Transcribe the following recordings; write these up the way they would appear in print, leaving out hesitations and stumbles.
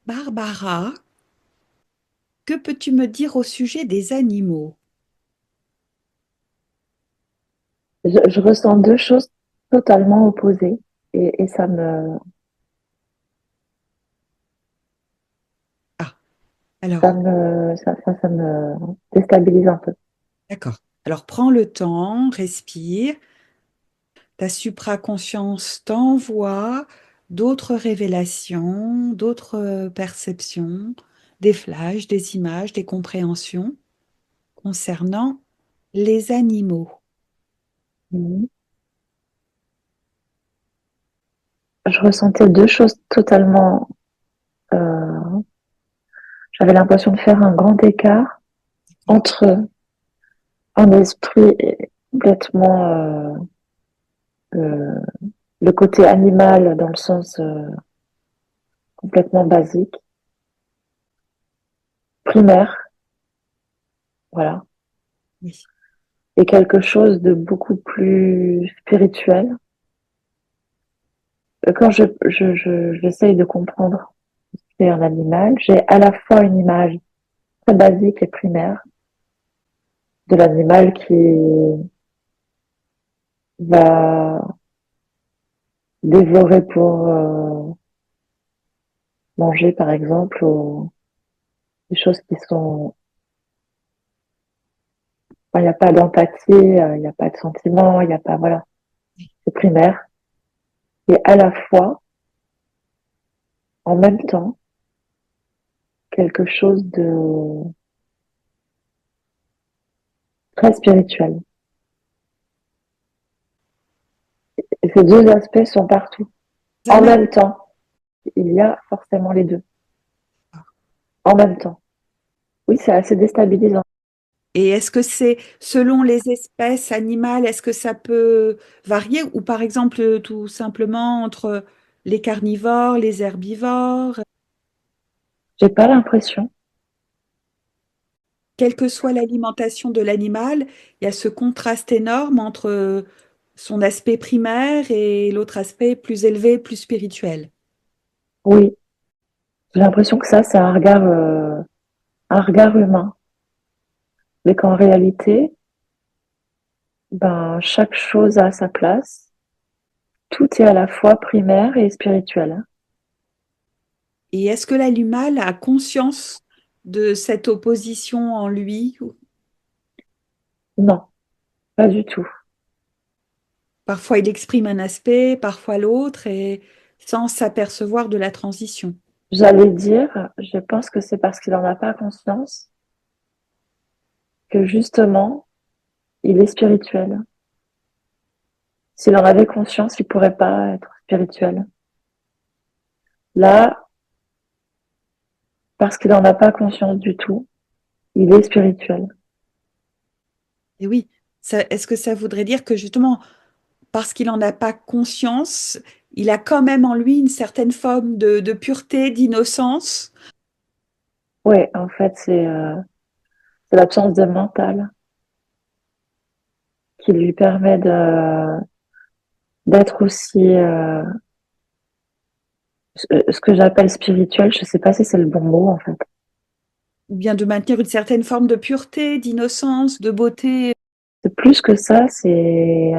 Barbara, que peux-tu me dire au sujet des animaux? Je ressens deux choses totalement opposées et Ah, alors, ça me déstabilise un peu. d'accord. Alors, prends le temps, respire. Ta supraconscience t'envoie d'autres révélations, d'autres perceptions, des flashs, des images, des compréhensions concernant les animaux. Mhm. Je ressentais deux choses totalement. euh, J'avais l'impression de faire un grand écart entre un esprit complètement euh, le côté animal dans le sens complètement basique, primaire, voilà, Oui, et quelque chose de beaucoup plus spirituel. Quand j'essaye de comprendre ce qu'est un animal, j'ai à la fois une image très basique et primaire de l'animal qui va dévorer pour manger, par exemple, ou des choses qui sont... Il n'y a pas d'empathie, il n'y a pas de sentiment, il n'y a pas... Voilà, c'est primaire. Et à la fois, en même temps, quelque chose de très spirituel. Et ces deux aspects sont partout. En Anna. même temps, il y a forcément les deux. En même temps. Oui, c'est assez déstabilisant. Et est-ce que c'est selon les espèces animales, est-ce que ça peut varier ou par exemple tout simplement entre les carnivores, les herbivores, J'ai pas l'impression. quelle que soit l'alimentation de l'animal, il y a ce contraste énorme entre son aspect primaire et l'autre aspect plus élevé, plus spirituel. Oui, j'ai l'impression que ça, c'est un regard humain. Mais qu'en réalité, ben, chaque chose a sa place. Tout est à la fois primaire et spirituel. Et est-ce que l'animal a conscience de cette opposition en lui? Non, pas du tout. Parfois il exprime un aspect, parfois l'autre, et sans s'apercevoir de la transition. J'allais dire, je pense que c'est parce qu'il n'en a pas conscience que justement, il est spirituel. S'il en avait conscience, il pourrait pas être spirituel. Là, parce qu'il n'en a pas conscience du tout, il est spirituel. Et oui, est-ce que ça voudrait dire que justement, parce qu'il n'en a pas conscience, il a quand même en lui une certaine forme de pureté, d'innocence? Ouais, en fait, c'est l'absence de mental qui lui permet d'être aussi ce que j'appelle spirituel. Je sais pas si c'est le bon mot en fait. Ou bien de maintenir une certaine forme de pureté, d'innocence, de beauté? C'est plus que ça. C'est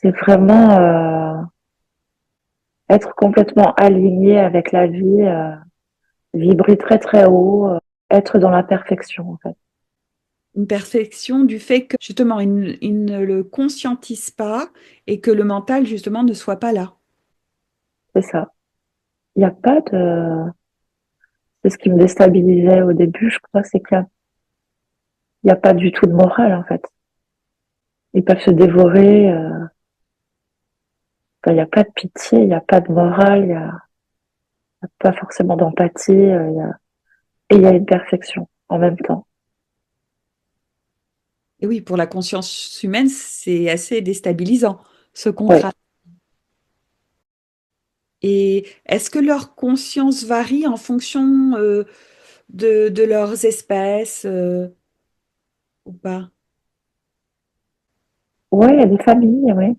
vraiment être complètement aligné avec la vie, vibrer très très haut, être dans la perfection en fait. Une perfection du fait que justement il ne le conscientise pas et que le mental justement ne soit pas là. C'est ça. Il n'y a pas de. C'est ce qui me déstabilisait au début, je crois, c'est qu'il y a pas du tout de morale en fait. Ils peuvent se dévorer. Enfin, il n'y a pas de pitié, il n'y a pas de morale, il n'y a pas forcément d'empathie. Et il y a une perfection en même temps. Et oui, pour la conscience humaine, c'est assez déstabilisant, ce Ouais. contraste. Et est-ce que leur conscience varie en fonction de leurs espèces ou pas? Ouais, il y a des familles, ouais.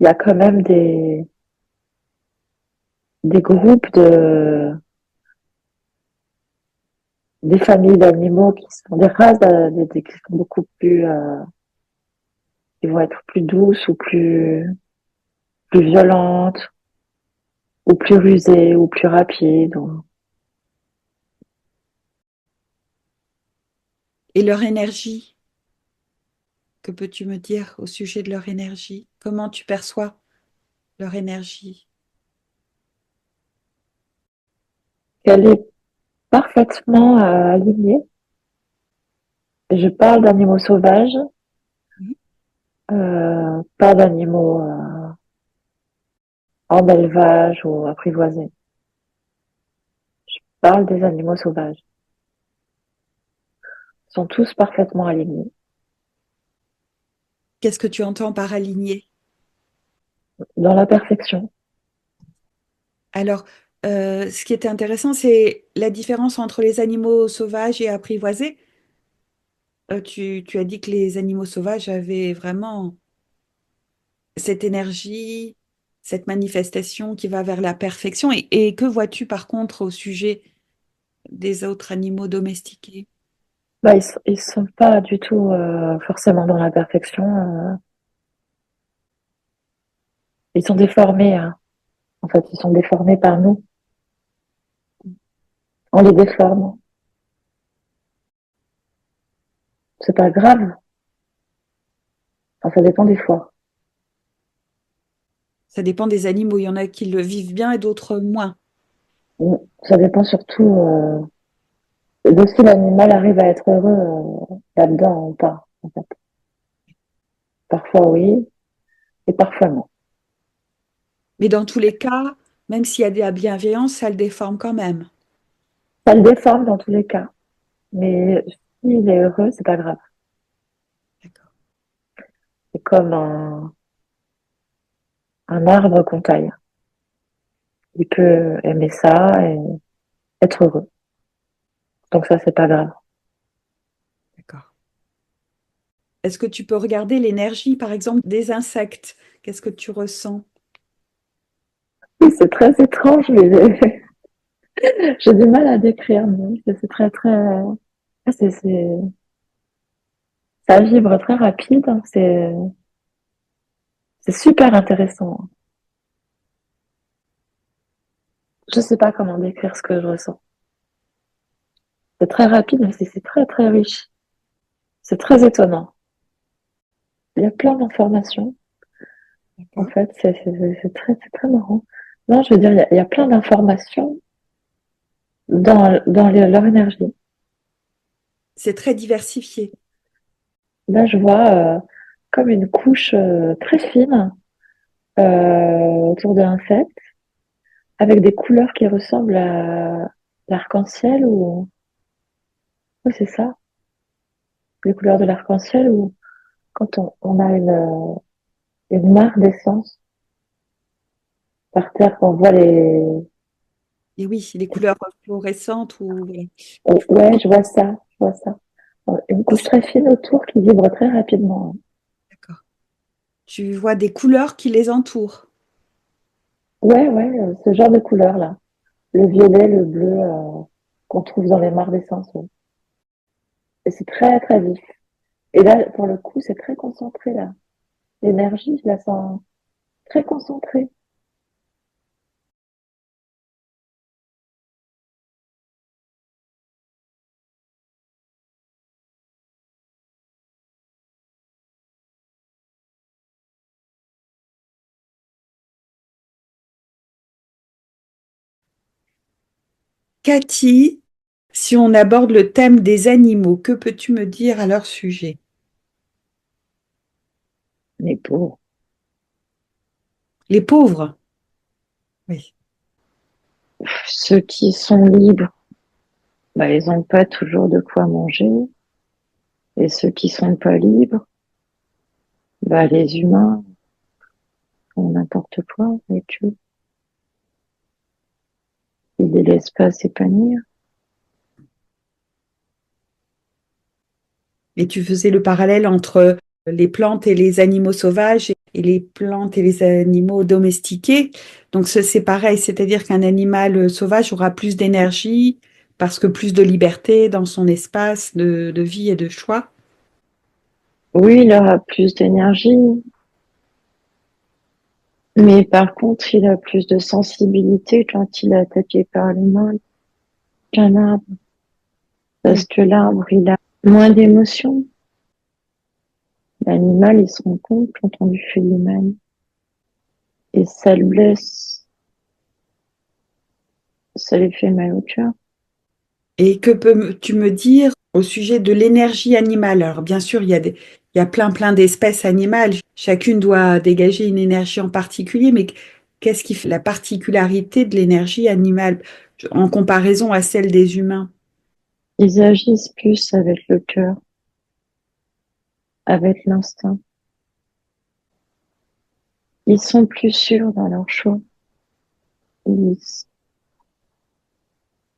Il y a quand même des groupes des familles d'animaux qui sont des races qui sont beaucoup plus, qui vont être plus douces ou plus violentes ou plus rusées ou plus rapides. Et leur énergie, que peux-tu me dire au sujet de leur énergie? Comment tu perçois leur énergie? Elle est parfaitement alignée. Je parle d'animaux sauvages, Oui. pas d'animaux en élevage ou apprivoisés. Je parle des animaux sauvages. Ils sont tous parfaitement alignés. Qu'est-ce que tu entends par aligné? Dans la perfection. Alors, ce qui était intéressant, c'est la différence entre les animaux sauvages et apprivoisés. Tu as dit que les animaux sauvages avaient vraiment cette énergie, cette manifestation qui va vers la perfection. Et que vois-tu par contre au sujet des autres animaux domestiqués? Bah, ils sont pas du tout forcément dans la perfection. Ils sont déformés, hein. En fait, ils sont déformés par nous. On les déforme. C'est pas grave. Enfin, ça dépend des fois. Ça dépend des animaux. Il y en a qui le vivent bien et d'autres moins. Ça dépend surtout de si l'animal arrive à être heureux là-dedans ou pas. En fait. Parfois oui, et parfois non. Mais dans tous les cas, même s'il y a de la bienveillance, ça le déforme quand même. Ça le déforme dans tous les cas. Mais s'il est heureux, c'est pas grave. D'accord. C'est comme un arbre qu'on taille. Il peut aimer ça et être heureux. Donc ça, c'est pas grave. D'accord. Est-ce que tu peux regarder l'énergie, par exemple, des insectes? Qu'est-ce que tu ressens? Oui, c'est très étrange, mais j'ai du mal à décrire. Mais c'est très, très... Ça vibre très rapide. C'est super intéressant. Je sais pas comment décrire ce que je ressens. C'est très rapide, mais c'est très, très riche. C'est très étonnant. Il y a plein d'informations. En D'accord. fait, c'est très marrant. Non, je veux dire, il y a plein d'informations dans leur énergie. C'est très diversifié. Là, je vois comme une couche très fine autour de l'insecte, avec des couleurs qui ressemblent à l'arc-en-ciel ou oui, c'est ça, les couleurs de l'arc-en-ciel ou quand on a une mare d'essence par terre, qu'on voit Et oui, les couleurs fluorescentes ou voilà. oh, ouais, je vois ça. Une couche très fine autour qui vibre très rapidement. D'accord. Tu vois des couleurs qui les entourent. Ouais, ouais, ce genre de couleurs-là. Le violet, le bleu qu'on trouve dans les mares d'essence. Ouais. Et c'est très, très vif. Et là, pour le coup, c'est très concentré, là. L'énergie, je la sens très concentrée. Cathy, si on aborde le thème des animaux, que peux-tu me dire à leur sujet? Mais pour Les pauvres. Oui. ceux qui sont libres, bah, ils n'ont pas toujours de quoi manger. Et ceux qui sont pas libres, bah, les humains font n'importe quoi avec eux. Ils les laissent pas s'épanouir. Et tu faisais le parallèle entre les plantes et les animaux sauvages. et les plantes et les animaux domestiqués. Donc c'est pareil, c'est-à-dire qu'un animal sauvage aura plus d'énergie parce que plus de liberté dans son espace de vie et de choix. Oui, il aura plus d'énergie, mais par contre, il a plus de sensibilité quand il est attaqué par l'humain qu'un arbre, Oui. parce que l'arbre, il a moins d'émotions. L'animal, il se rend compte quand on lui fait du mal, et ça le blesse, ça lui fait mal au cœur. Et que peux-tu me dire au sujet de l'énergie animale? Alors, bien sûr, il y a plein d'espèces animales. Chacune doit dégager une énergie en particulier, mais qu'est-ce qui fait la particularité de l'énergie animale en comparaison à celle des humains? Ils agissent plus avec le cœur, avec l'instinct. Ils sont plus sûrs dans leur choix. Ils,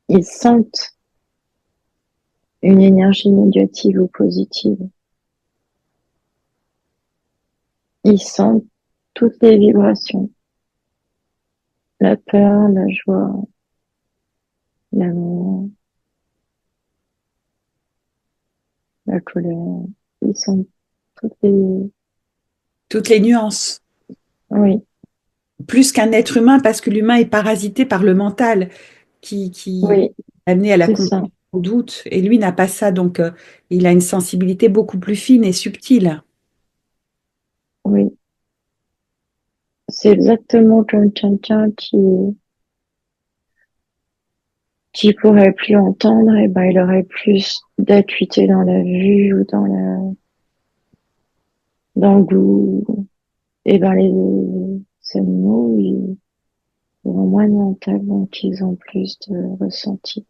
ils sentent une énergie négative ou positive. Ils sentent toutes les vibrations, la peur, la joie, l'amour, la colère. Ils sentent toutes les... Toutes les nuances. Oui, Plus qu'un être humain, parce que l'humain est parasité par le mental qui oui, est amené à la c'est ça. confusion, au doute. Et lui n'a pas ça, donc il a une sensibilité beaucoup plus fine et subtile. Oui, c'est exactement comme quelqu'un qui pourrait plus entendre, et ben il aurait plus d'acuité dans la vue ou dans le goût. Et ben les animaux, ils ont moins de mental, donc ils ont plus de ressenti.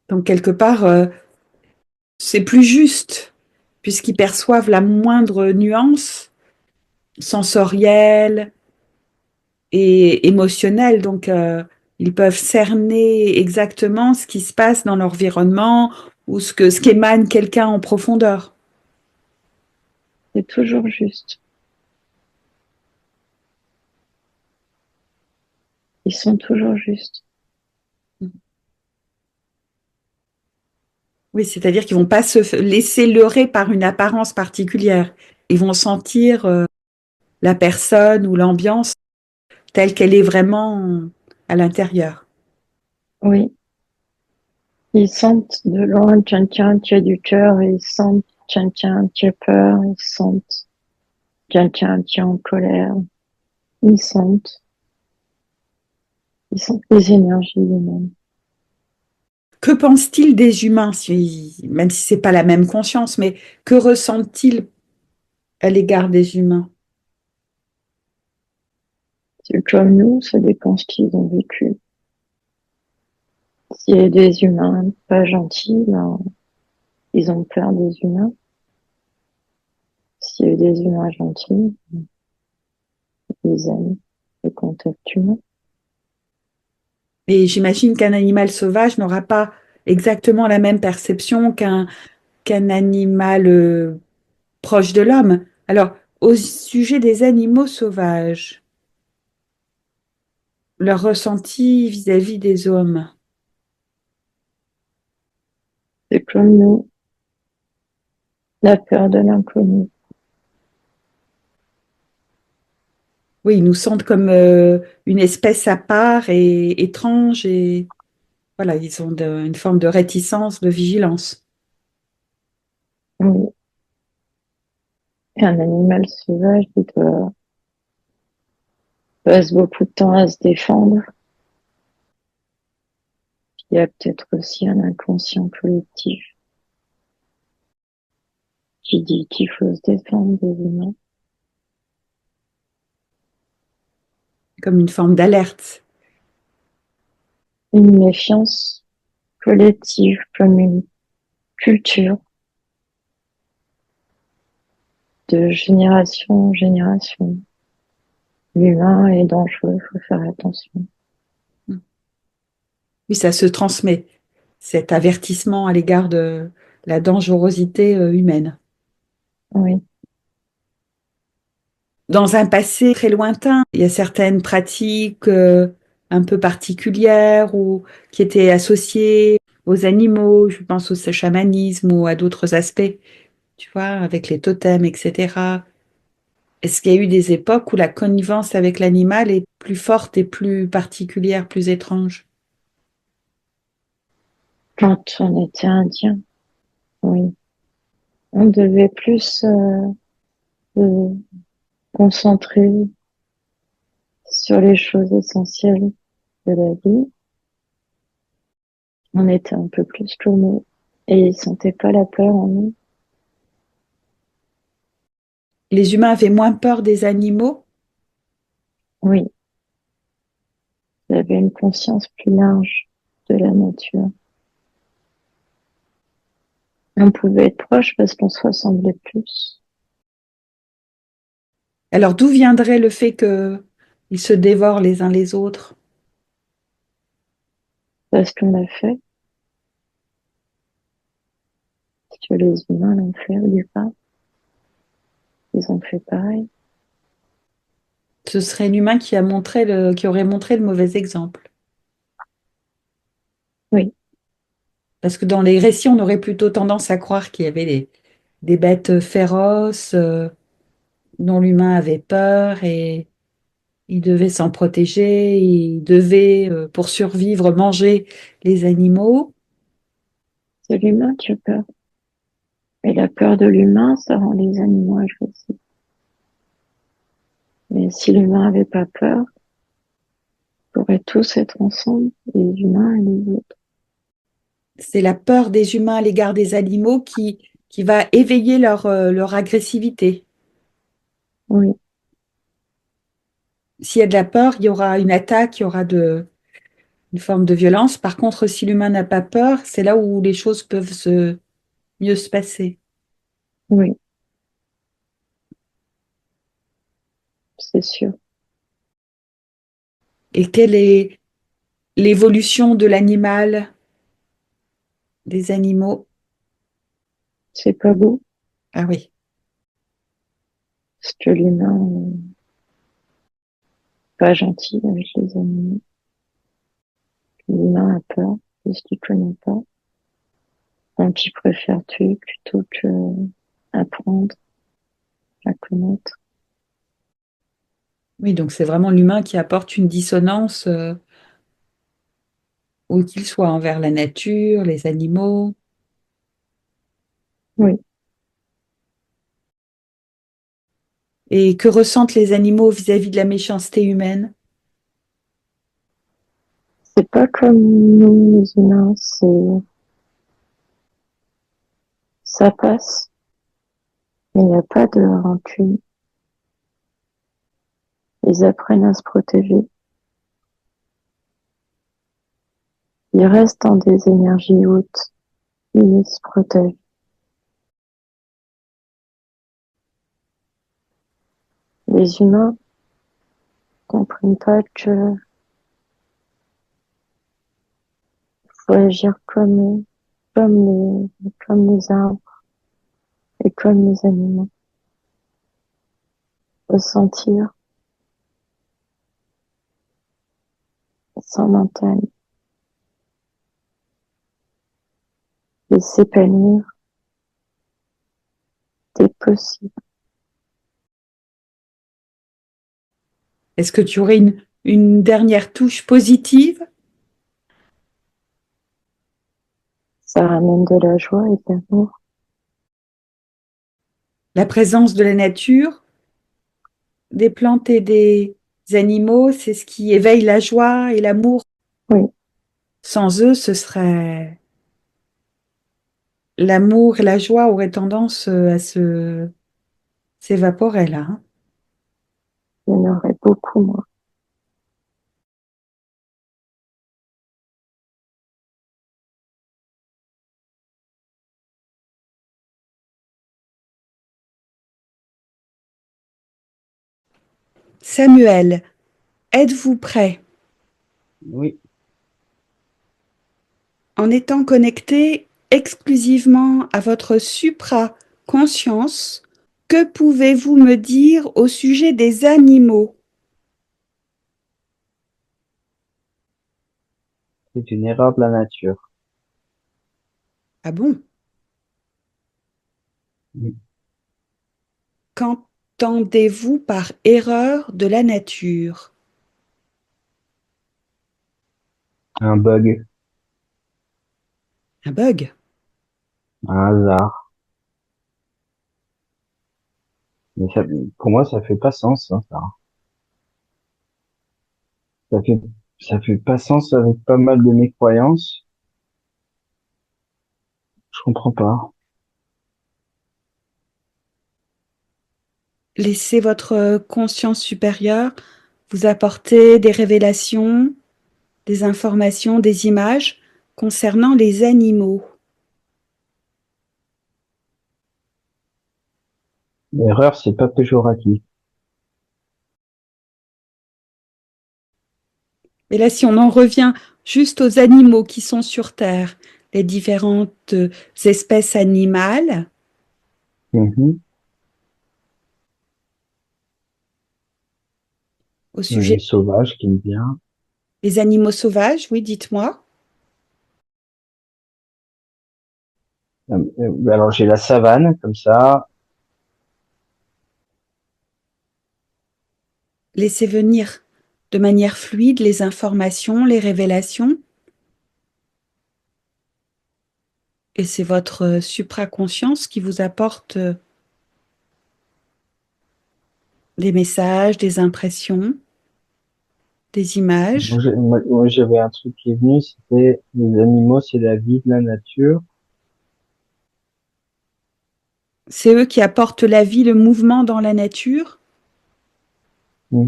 Donc, quelque part, c'est plus juste, puisqu'ils perçoivent la moindre nuance sensorielle et émotionnelle. Donc, ils peuvent cerner exactement ce qui se passe dans l'environnement ou ce qu'émane quelqu'un en profondeur. C'est toujours juste. Ils sont toujours justes. Oui, c'est-à-dire qu'ils vont pas laisser leurrer par une apparence particulière. Ils vont sentir la personne ou l'ambiance telle qu'elle est vraiment à l'intérieur. Oui, ils sentent de loin quelqu'un qui a du cœur, et ils sentent quelqu'un qui a peur, ils sentent quelqu'un qui est en colère, ils sentent, ils sentent les énergies humaines. Que pense-t-il des humains, même si c'est pas la même conscience, mais que ressentent-ils à l'égard des humains? C'est comme nous, ça dépend ce qu'ils ont vécu. S'il y a des humains pas gentils, ben, ils ont peur des humains. S'il y a des humains gentils, ils aiment le contact humain. Et j'imagine qu'un animal sauvage n'aura pas exactement la même perception qu'un animal proche de l'homme. Alors, au sujet des animaux sauvages, leur ressenti vis-à-vis des hommes. C'est comme nous, la peur de l'inconnu. Oui, ils nous sentent comme une espèce à part et étrange et voilà, ils ont une forme de réticence, de vigilance. Oui. Et un animal sauvage, il passe beaucoup de temps à se défendre. Il y a peut-être aussi un inconscient collectif qui dit qu'il faut se défendre des humains. Comme une forme d'alerte. Une méfiance collective comme une culture de génération en génération. L'humain est dangereux, il faut faire attention. Oui, ça se transmet, cet avertissement à l'égard de la dangerosité humaine. Oui, Dans un passé très lointain, il y a certaines pratiques un peu particulières ou qui étaient associées aux animaux, je pense au chamanisme ou à d'autres aspects, tu vois, avec les totems, etc. Est-ce qu'il y a eu des époques où la connivence avec l'animal est plus forte et plus particulière, plus étrange? quand on était indien, oui. On devait plus se concentrer sur les choses essentielles de la vie. On était un peu plus tournés et ils sentaient pas la peur en nous. Les humains avaient moins peur des animaux. Oui, ils avaient une conscience plus large de la nature. On pouvait être proche parce qu'on se ressemblait plus. Alors d'où viendrait le fait qu'ils se dévorent les uns les autres? Parce qu'on a fait ce que les humains l'ont fait au départ. Ils ont fait pareil. Ce serait l'humain qui aurait montré le mauvais exemple. Oui, Parce que dans les récits, on aurait plutôt tendance à croire qu'il y avait des bêtes féroces dont l'humain avait peur et il devait s'en protéger, il devait, pour survivre, manger les animaux. c'est l'humain qui a peur. Et la peur de l'humain, ça rend les animaux agressifs. Mais si l'humain avait pas peur, on pourrait tous être ensemble, les humains et les autres. C'est la peur des humains à l'égard des animaux qui va éveiller leur agressivité. Oui, S'il y a de la peur, il y aura une attaque, il y aura une forme de violence. Par contre, si l'humain n'a pas peur, c'est là où les choses peuvent mieux se passer. oui, c'est sûr. Et quelle est l'évolution de l'animal, des animaux? C'est pas beau, Ah oui. parce que l'humain n'est pas gentil avec les animaux. L'humain a peur de ce qu'il connaît pas. Donc il préfère tuer plutôt que apprendre à connaître. Oui, donc c'est vraiment l'humain qui apporte une dissonance où qu'il soit envers la nature, les animaux. Oui, Et que ressentent les animaux vis-à-vis de la méchanceté humaine? c'est pas comme nous les humains, c'est ça passe, mais il n'y a pas de rancune. Ils apprennent à se protéger. Ils restent dans des énergies hautes. Ils se protègent. Les humains comprennent pas que faut agir comme les arbres et comme les animaux. Ressentir sans mental et s'épanouir dès que possible. Est-ce que tu aurais une dernière touche positive? Ça ramène de la joie et de l'amour. La présence de la nature, des plantes et des animaux, c'est ce qui éveille la joie et l'amour. Oui, Sans eux, ce serait l'amour et la joie auraient tendance à se s'évaporer là, hein. il y en aurait beaucoup moins. Samuel, êtes-vous prêt? Oui, En étant connecté exclusivement à votre supra-conscience, Que pouvez-vous me dire au sujet des animaux? C'est une erreur de la nature. Ah bon? Mm. Qu'entendez-vous par erreur de la nature? Un bug, Un bug? un hasard. Mais ça, pour moi, ça fait pas sens, hein, ça. Ça fait, ça fait pas sens avec pas mal de mes croyances. Je comprends pas. Laissez votre conscience supérieure vous apporter des révélations, des informations, des images concernant les animaux. L'erreur, c'est pas péjoratif. Et là, si on en revient juste aux animaux qui sont sur Terre, les différentes espèces animales, Mhm. au Les sujet sauvages qui me vient. des animaux sauvages, oui, dites-moi. Alors, j'ai la savane, comme ça. Laissez venir de manière fluide les informations, les révélations, et c'est votre supraconscience qui vous apporte des messages, des impressions, des images. Moi, j'avais un truc qui est venu, c'était les animaux, c'est la vie de la nature. C'est eux qui apportent la vie, le mouvement dans la nature. Mm.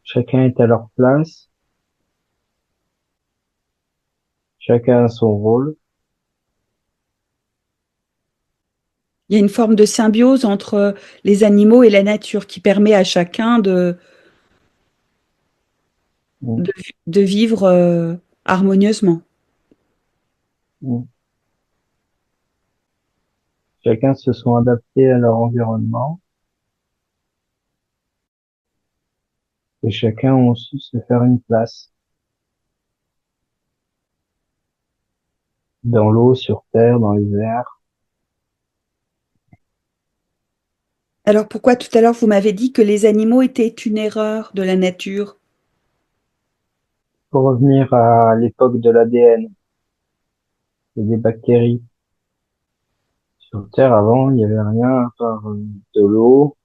Chacun est à leur place, chacun a son rôle. Il y a une forme de symbiose entre les animaux et la nature qui permet à chacun Mm. de, de vivre harmonieusement. Mm. Chacun se sont adaptés à leur environnement et chacun a su se faire une place dans l'eau, sur terre, dans les airs. Alors pourquoi tout à l'heure vous m'avez dit que les animaux étaient une erreur de la nature? Pour revenir à l'époque de l'ADN et des bactéries. Sur Terre, avant, il n'y avait rien à part de l'eau,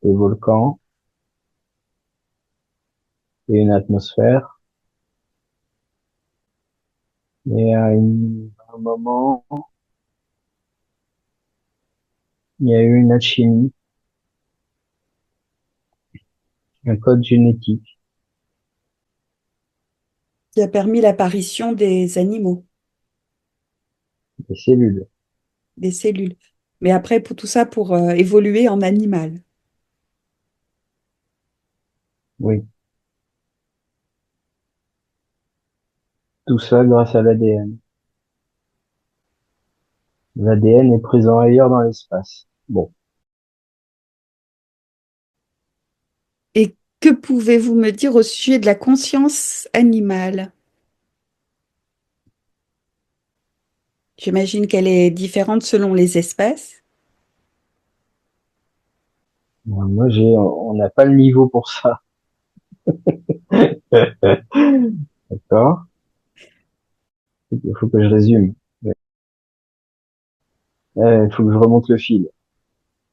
des volcans et une atmosphère. Et à un moment, il y a eu une alchimie, un code génétique, Qui a permis l'apparition des animaux, des cellules. des cellules. Mais après, pour tout ça, pour évoluer en animal. Oui, tout ça grâce à l'ADN. L'ADN est présent ailleurs dans l'espace. Bon, Et que pouvez-vous me dire au sujet de la conscience animale? J'imagine qu'elle est différente selon les espèces. moi, on n'a pas le niveau pour ça. D'accord? Il faut que je résume. Il faut que je remonte le fil.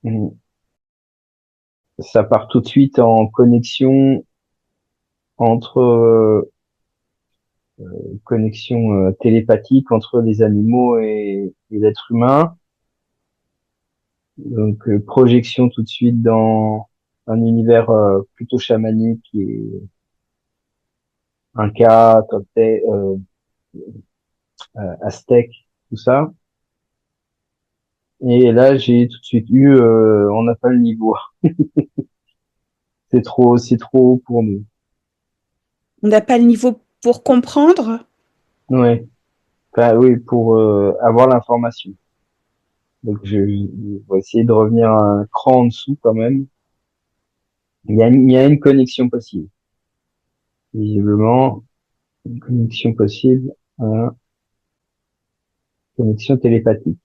Mhm. Ça part tout de suite en connexion entre connexion télépathique entre les animaux et l'être humain. Donc projection tout de suite dans un univers plutôt chamanique et Inca, Toltec, Aztèque, tout ça. Et là, j'ai tout de suite eu, on n'a pas le niveau. C'est trop haut pour nous. On n'a pas le niveau pour comprendre. Ouais. Enfin, oui, pour avoir l'information. Donc je vais essayer de revenir un cran en dessous quand même. Il y a une connexion possible. Visiblement, une connexion possible, une connexion télépathique.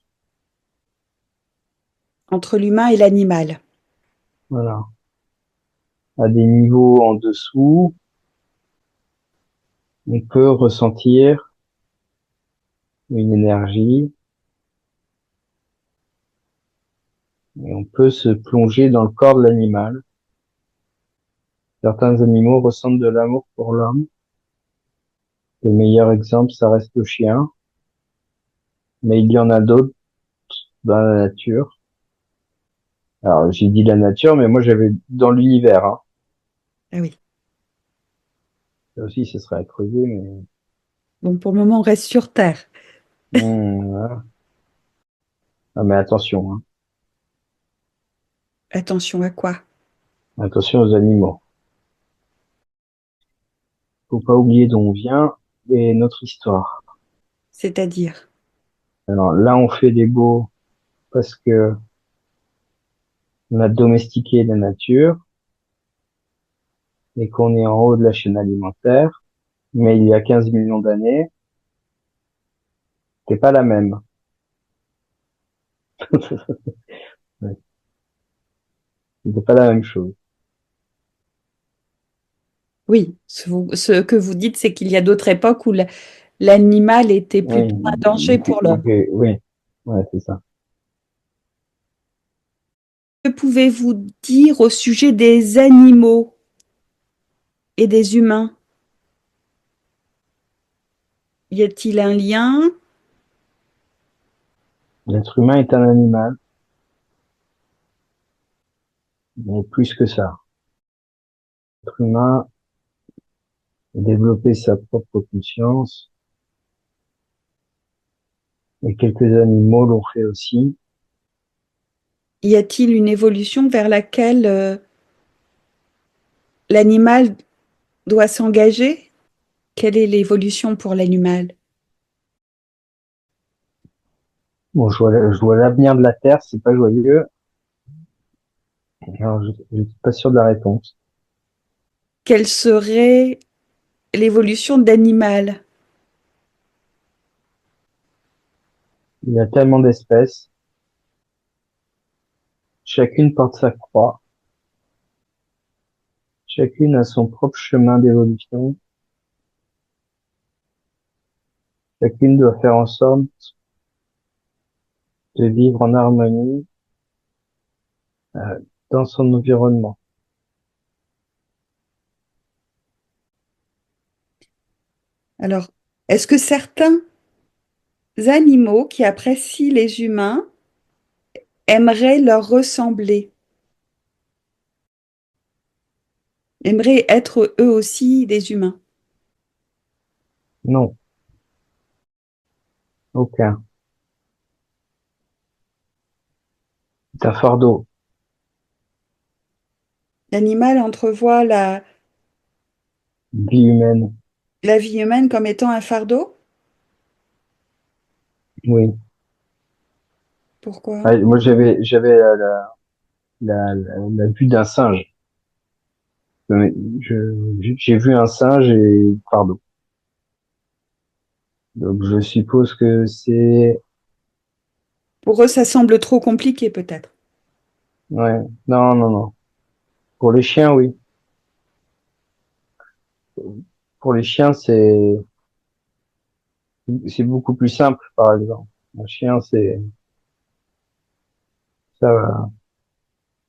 Entre l'humain et l'animal. Voilà. À des niveaux en dessous, on peut ressentir une énergie et on peut se plonger dans le corps de l'animal. Certains animaux ressentent de l'amour pour l'homme. Le meilleur exemple, ça reste le chien, mais il y en a d'autres dans la nature. Alors, j'ai dit la nature, mais moi j'avais dans l'univers, hein. Ah oui. Ça aussi, ce serait à creuser, mais Bon, pour le moment, on reste sur Terre. voilà. Ah, mais attention, hein. Attention à quoi? Attention aux animaux. Faut pas oublier d'où on vient et notre histoire. C'est-à-dire, Alors là, on fait des beaux parce que on a domestiqué la nature et qu'on est en haut de la chaîne alimentaire. Mais il y a 15 millions d'années, c'est pas la même. Ouais, c'est pas la même chose. oui, ce que vous dites, c'est qu'il y a d'autres époques où l'animal était Oui, plutôt un danger pour l'homme. oui, ouais, c'est ça. Que pouvez-vous dire au sujet des animaux et des humains? Y a-t-il un lien? L'être humain est un animal, mais plus que ça. L'être humain a développé sa propre conscience et quelques animaux l'ont fait aussi. Y a-t-il une évolution vers laquelle l'animal doit s'engager? Quelle est l'évolution pour l'animal? Bon, je vois l'avenir de la Terre, c'est pas joyeux. Alors, je suis pas sûr de la réponse. Quelle serait l'évolution d'animal? Il y a tellement d'espèces, chacune porte sa croix, chacune a son propre chemin d'évolution, chacune doit faire en sorte de vivre en harmonie euh, dans son environnement. Alors, est-ce que certains animaux qui apprécient les humains aimeraient leur ressembler, aimeraient être eux aussi des humains? Non, aucun. C'est un fardeau. L'animal entrevoit Vie humaine, la vie humaine comme étant un fardeau? oui. Pourquoi? Ah, moi, j'avais la vue d'un singe. J'ai vu un singe et pardon. Donc, je suppose que c'est, Pour eux, ça semble trop compliqué peut-être. ouais, non, non, non. Pour les chiens, oui. Pour les chiens, c'est beaucoup plus simple, par exemple. Un chien, ça,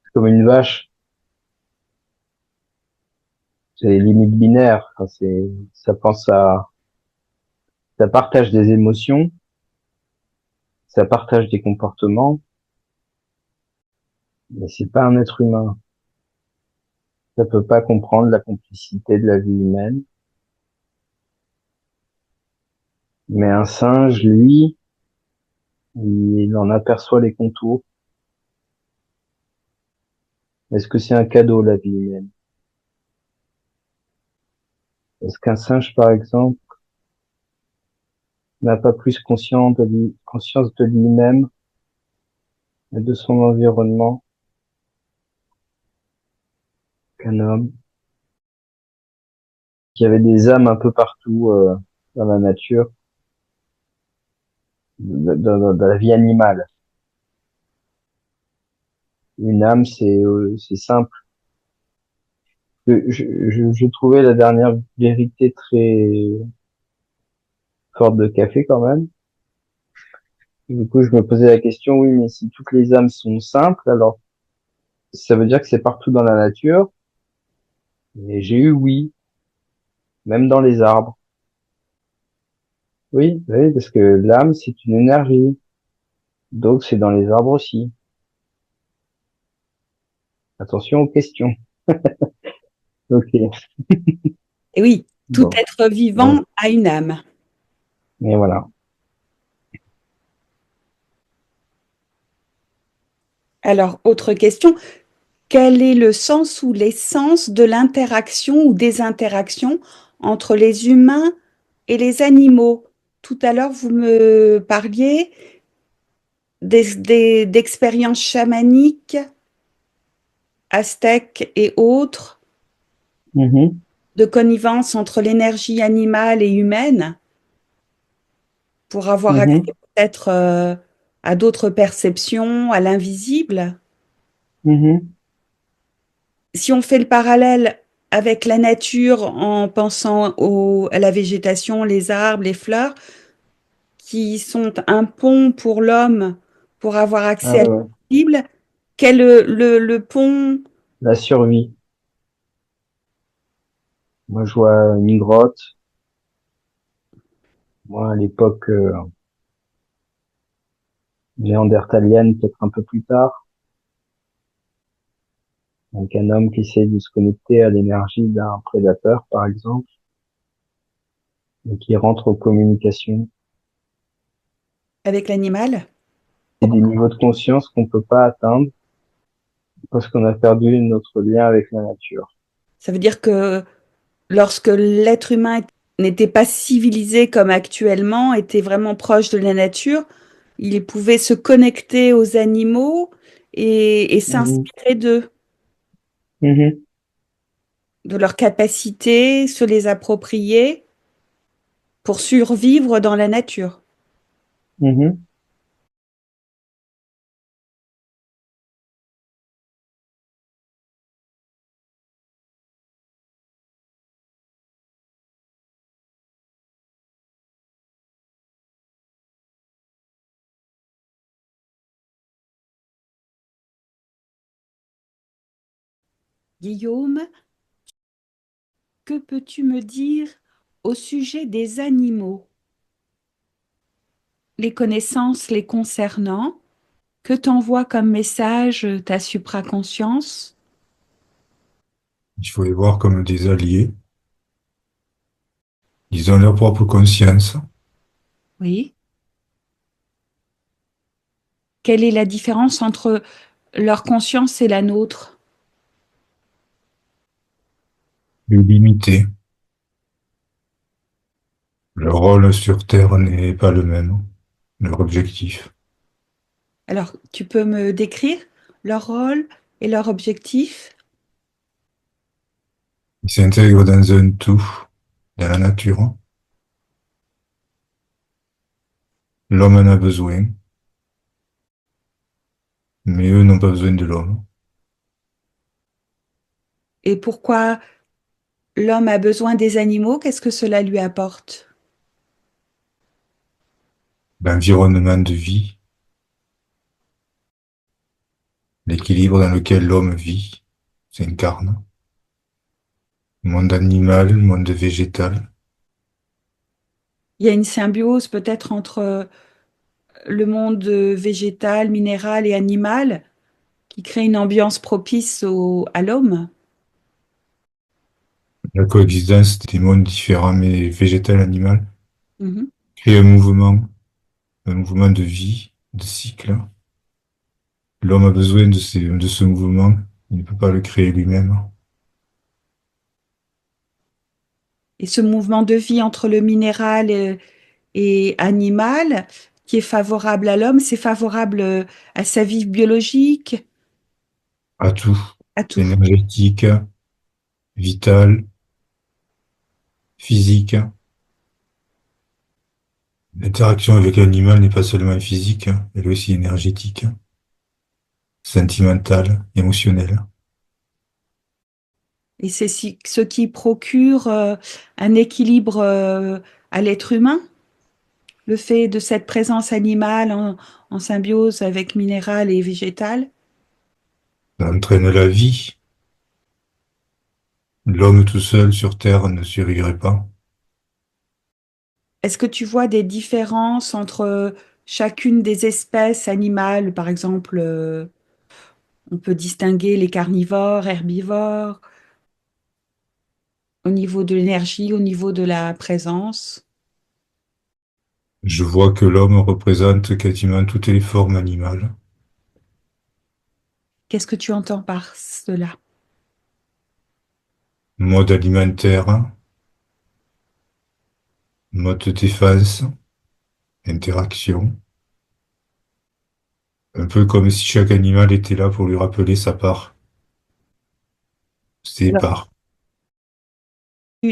c'est comme une vache. C'est limite binaire. Enfin, ça pense ça partage des émotions, ça partage des comportements, mais c'est pas un être humain. Ça peut pas comprendre la complicité de la vie humaine. Mais un singe, lui, il en aperçoit les contours. Est-ce que c'est un cadeau, la vie humaine? Est-ce qu'un singe, par exemple, n'a pas plus conscience de lui-même et de son environnement qu'un homme, qu'il y avait des âmes un peu partout dans la nature, dans la vie animale. Une âme, c'est simple. Je trouvais la dernière vérité très forte de café quand même. Du coup, je me posais la question, oui, mais si toutes les âmes sont simples, alors ça veut dire que c'est partout dans la nature. Et j'ai eu oui, même dans les arbres. Oui, oui, parce que l'âme, c'est une énergie. Donc, c'est dans les arbres aussi. Attention aux questions. Ok. Et oui, tout Bon. être Donc, vivant a une âme. et voilà. Alors, autre question, quel est le sens ou l'essence de l'interaction ou des interactions entre les humains et les animaux? Tout à l'heure, vous me parliez d'expériences chamaniques, aztèques et autres, Mhm, de connivence entre l'énergie animale et humaine pour avoir accès mhm, peut-être à d'autres perceptions, à l'invisible. mhm, Si on fait le parallèle avec la nature en pensant à la végétation, les arbres, les fleurs, qui sont un pont pour l'homme pour avoir ah accès à ouais, ouais. l'invisible, quel est le pont La survie. Moi, je vois une grotte. Moi, à l'époque néandertalienne, peut-être un peu plus tard. Donc, un homme qui essaie de se connecter à l'énergie d'un prédateur, par exemple, et qui rentre aux communications. avec l'animal? Et des niveaux de conscience qu'on peut pas atteindre parce qu'on a perdu notre lien avec la nature. Ça veut dire que lorsque l'être humain n'était pas civilisé comme actuellement, était vraiment proche de la nature, il pouvait se connecter aux animaux et Mhm, s'inspirer d'eux, mhm, de leurs capacités, se les approprier pour survivre dans la nature. mhm. Guillaume, que peux-tu me dire au sujet des animaux, les connaissances les concernant? Que t'envoie comme message ta supraconscience? Il faut les voir comme des alliés. Ils ont leur propre conscience. Oui. Quelle est la différence entre leur conscience et la nôtre? Limité. Leur rôle sur Terre n'est pas le même. Leur objectif. Alors, tu peux me décrire leur rôle et leur objectif? Ils s'intègrent dans un tout, dans la nature. L'homme en a besoin, mais eux n'ont pas besoin de l'homme. Et pourquoi l'homme a besoin des animaux? Qu'est-ce que cela lui apporte? L'environnement de vie, l'équilibre dans lequel l'homme vit, s'incarne. Monde animal, monde végétal. Il y a une symbiose peut-être entre le monde végétal, minéral et animal qui crée une ambiance propice à l'homme. La coexistence des mondes différents, mais végétal, animal, Mhm. crée un mouvement de vie, de cycle. L'homme a besoin de ce mouvement. Il ne peut pas le créer lui-même. Et ce mouvement de vie entre le minéral et animal, qui est favorable à l'homme, c'est favorable à sa vie biologique, À tout. à tout. Énergétique, vital, physique. L'interaction avec l'animal n'est pas seulement physique, elle est aussi énergétique, sentimentale, émotionnelle. Et c'est ce qui procure un équilibre à l'être humain, le fait de cette présence animale en symbiose avec minéral et végétal. Ça entraîne la vie. L'homme tout seul sur Terre ne survivrait pas. Est-ce que tu vois des différences entre chacune des espèces animales, par exemple, on peut distinguer les carnivores, herbivores, au niveau de l'énergie, au niveau de la présence. Je vois que l'homme représente quasiment toutes les formes animales. Qu'est-ce que tu entends par cela? Mode alimentaire, mode de défense, interaction. Un peu comme si chaque animal était là pour lui rappeler sa part, ses Alors, parts.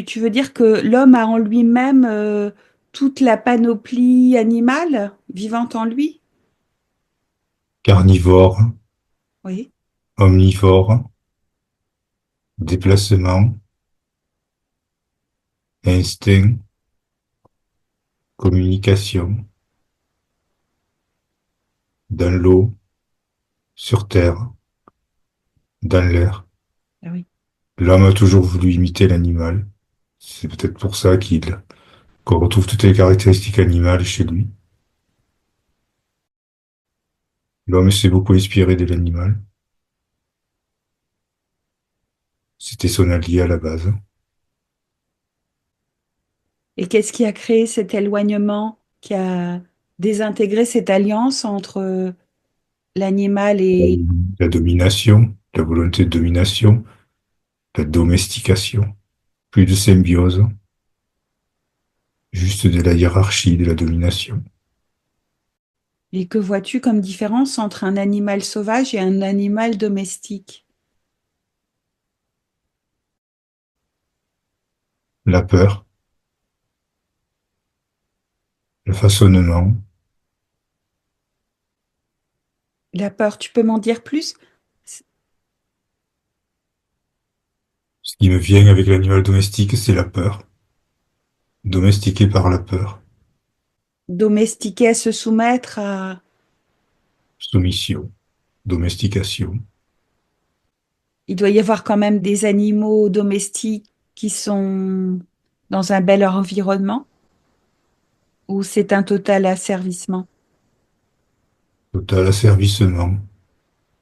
Tu veux dire que l'homme a en lui-même toute la panoplie animale vivante en lui? Carnivore, Oui. omnivore, déplacement, instinct, communication, dans l'eau, sur terre, dans l'air. Ah oui. L'homme a toujours voulu imiter l'animal. C'est peut-être pour ça qu'on retrouve toutes les caractéristiques animales chez lui. L'homme s'est beaucoup inspiré de l'animal. C'était son allié à la base. Et qu'est-ce qui a créé cet éloignement, qui a désintégré cette alliance entre l'animal et... La domination, la volonté de domination, la domestication. Plus de symbiose, juste de la hiérarchie, de la domination. Et que vois-tu comme différence entre un animal sauvage et un animal domestique? La peur, le façonnement. La peur, tu peux m'en dire plus? Ce qui me vient avec l'animal domestique, c'est la peur. Domestiqué par la peur. Domestiquer à se soumettre à... Soumission, domestication. Il doit y avoir quand même des animaux domestiques qui sont dans un bel environnement ou c'est un total asservissement? Total asservissement,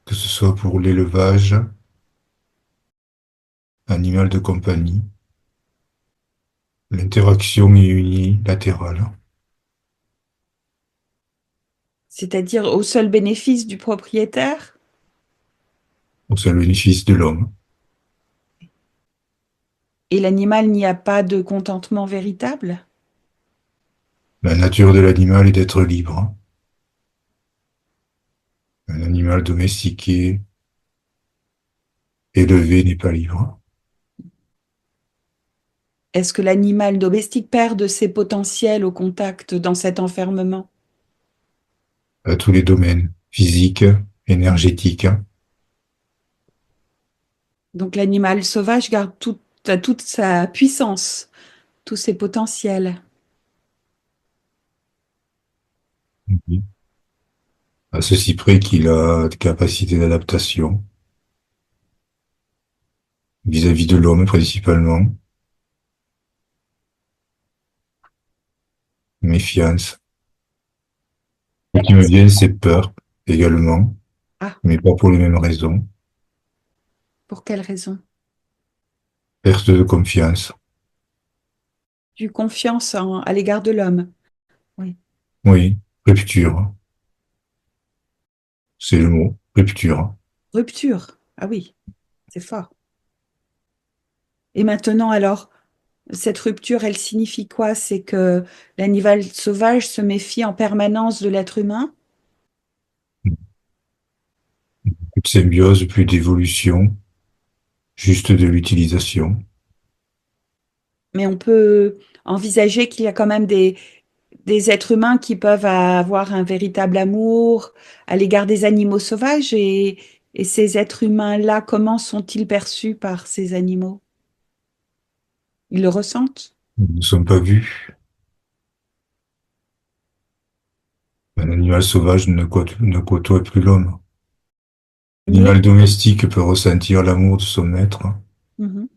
que ce soit pour l'élevage, animal de compagnie, l'interaction est unilatérale, C'est-à-dire au seul bénéfice du propriétaire? au seul bénéfice de l'homme. Et l'animal n'y a pas de contentement véritable? La nature de l'animal est d'être libre. Un animal domestiqué, élevé n'est pas libre. Est-ce que l'animal domestique perd de ses potentiels au contact dans cet enfermement? À tous les domaines, physique, énergétique. Donc l'animal sauvage garde toute sa puissance, tous ses potentiels. Mhm. À ceci près qu'il a de capacité d'adaptation vis-à-vis de l'homme principalement, méfiance. Ce qui me vient, c'est peur également, Ah, mais pas pour les mêmes raisons. pour quelle raison? Perte de confiance. Du confiance à l'égard de l'homme. Oui. Oui, rupture, c'est le mot, rupture. Rupture. Ah oui, c'est fort. Et maintenant alors? Cette rupture, elle signifie quoi? C'est que l'animal sauvage se méfie en permanence de l'être humain, Plus de symbiose, plus d'évolution, juste de l'utilisation. mais on peut envisager qu'il y a quand même des êtres humains qui peuvent avoir un véritable amour à l'égard des animaux sauvages et ces êtres humains-là, comment sont-ils perçus par ces animaux? Ils le ressentent? Ils ne sont pas vus. Un animal sauvage ne côtoie plus l'homme. Nier? L'animal domestique peut ressentir l'amour de son maître Mhm.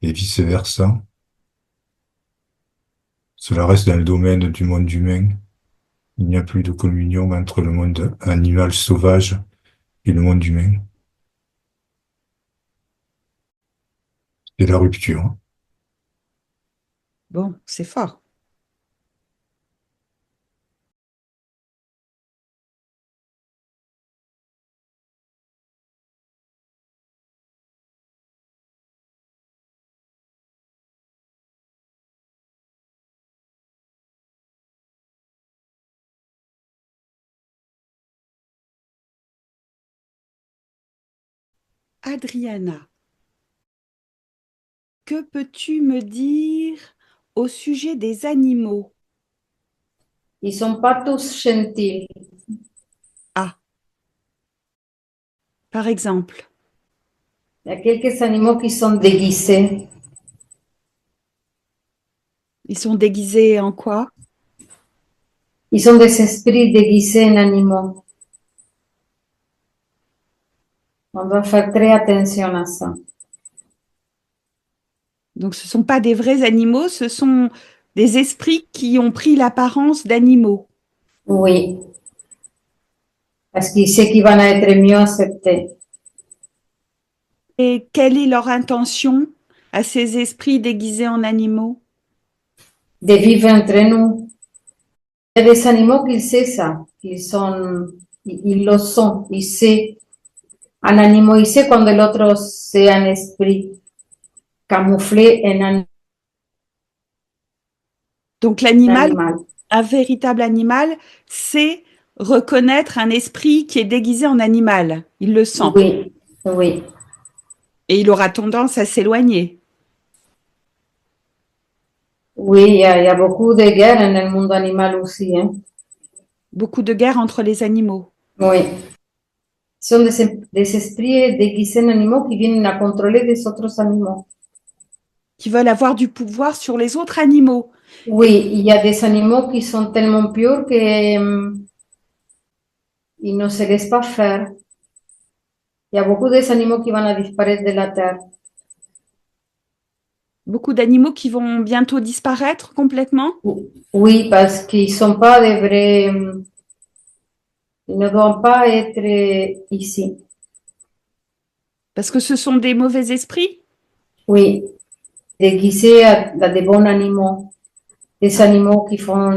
et vice-versa. Cela reste dans le domaine du monde humain. Il n'y a plus de communion entre le monde animal sauvage et le monde humain. C'est la rupture. Bon, c'est fort. Adriana, que peux-tu me dire au sujet des animaux? Ils sont pas tous gentils. Ah, par exemple, Il y a quelques animaux qui sont déguisés. ils sont déguisés en quoi? Ils sont des esprits déguisés en animaux. On doit faire très attention à ça. Donc, ce ne sont pas des vrais animaux, ce sont des esprits qui ont pris l'apparence d'animaux. Oui, parce qu'ils savent qu'ils vont être mieux acceptés. Et quelle est leur intention à ces esprits déguisés en animaux? De vivre entre nous. Il y a des animaux qui savent ça, ils le sont, ils savent. Un animal, il sait quand l'autre c'est un esprit camouflé en Donc, un l'animal, animal. un véritable animal, sait reconnaître un esprit qui est déguisé en animal. Il le sent. Oui, oui. Et il aura tendance à s'éloigner. Oui, il y a beaucoup de guerres dans le monde animal aussi. Hein? Beaucoup de guerres entre les animaux. Oui. Ce sont des esprits déguisés en animaux qui viennent à contrôler des autres animaux. Qui veulent avoir du pouvoir sur les autres animaux. Oui, il y a des animaux qui sont tellement purs que ils ne se laissent pas faire. Il y a beaucoup d'animaux qui vont disparaître de la terre. Beaucoup d'animaux qui vont bientôt disparaître complètement. Oui, parce qu'ils ne sont pas des vrais. Ils ne doivent pas être ici. Parce que ce sont des mauvais esprits. Oui, déguisés à des bons animaux. Des animaux qui font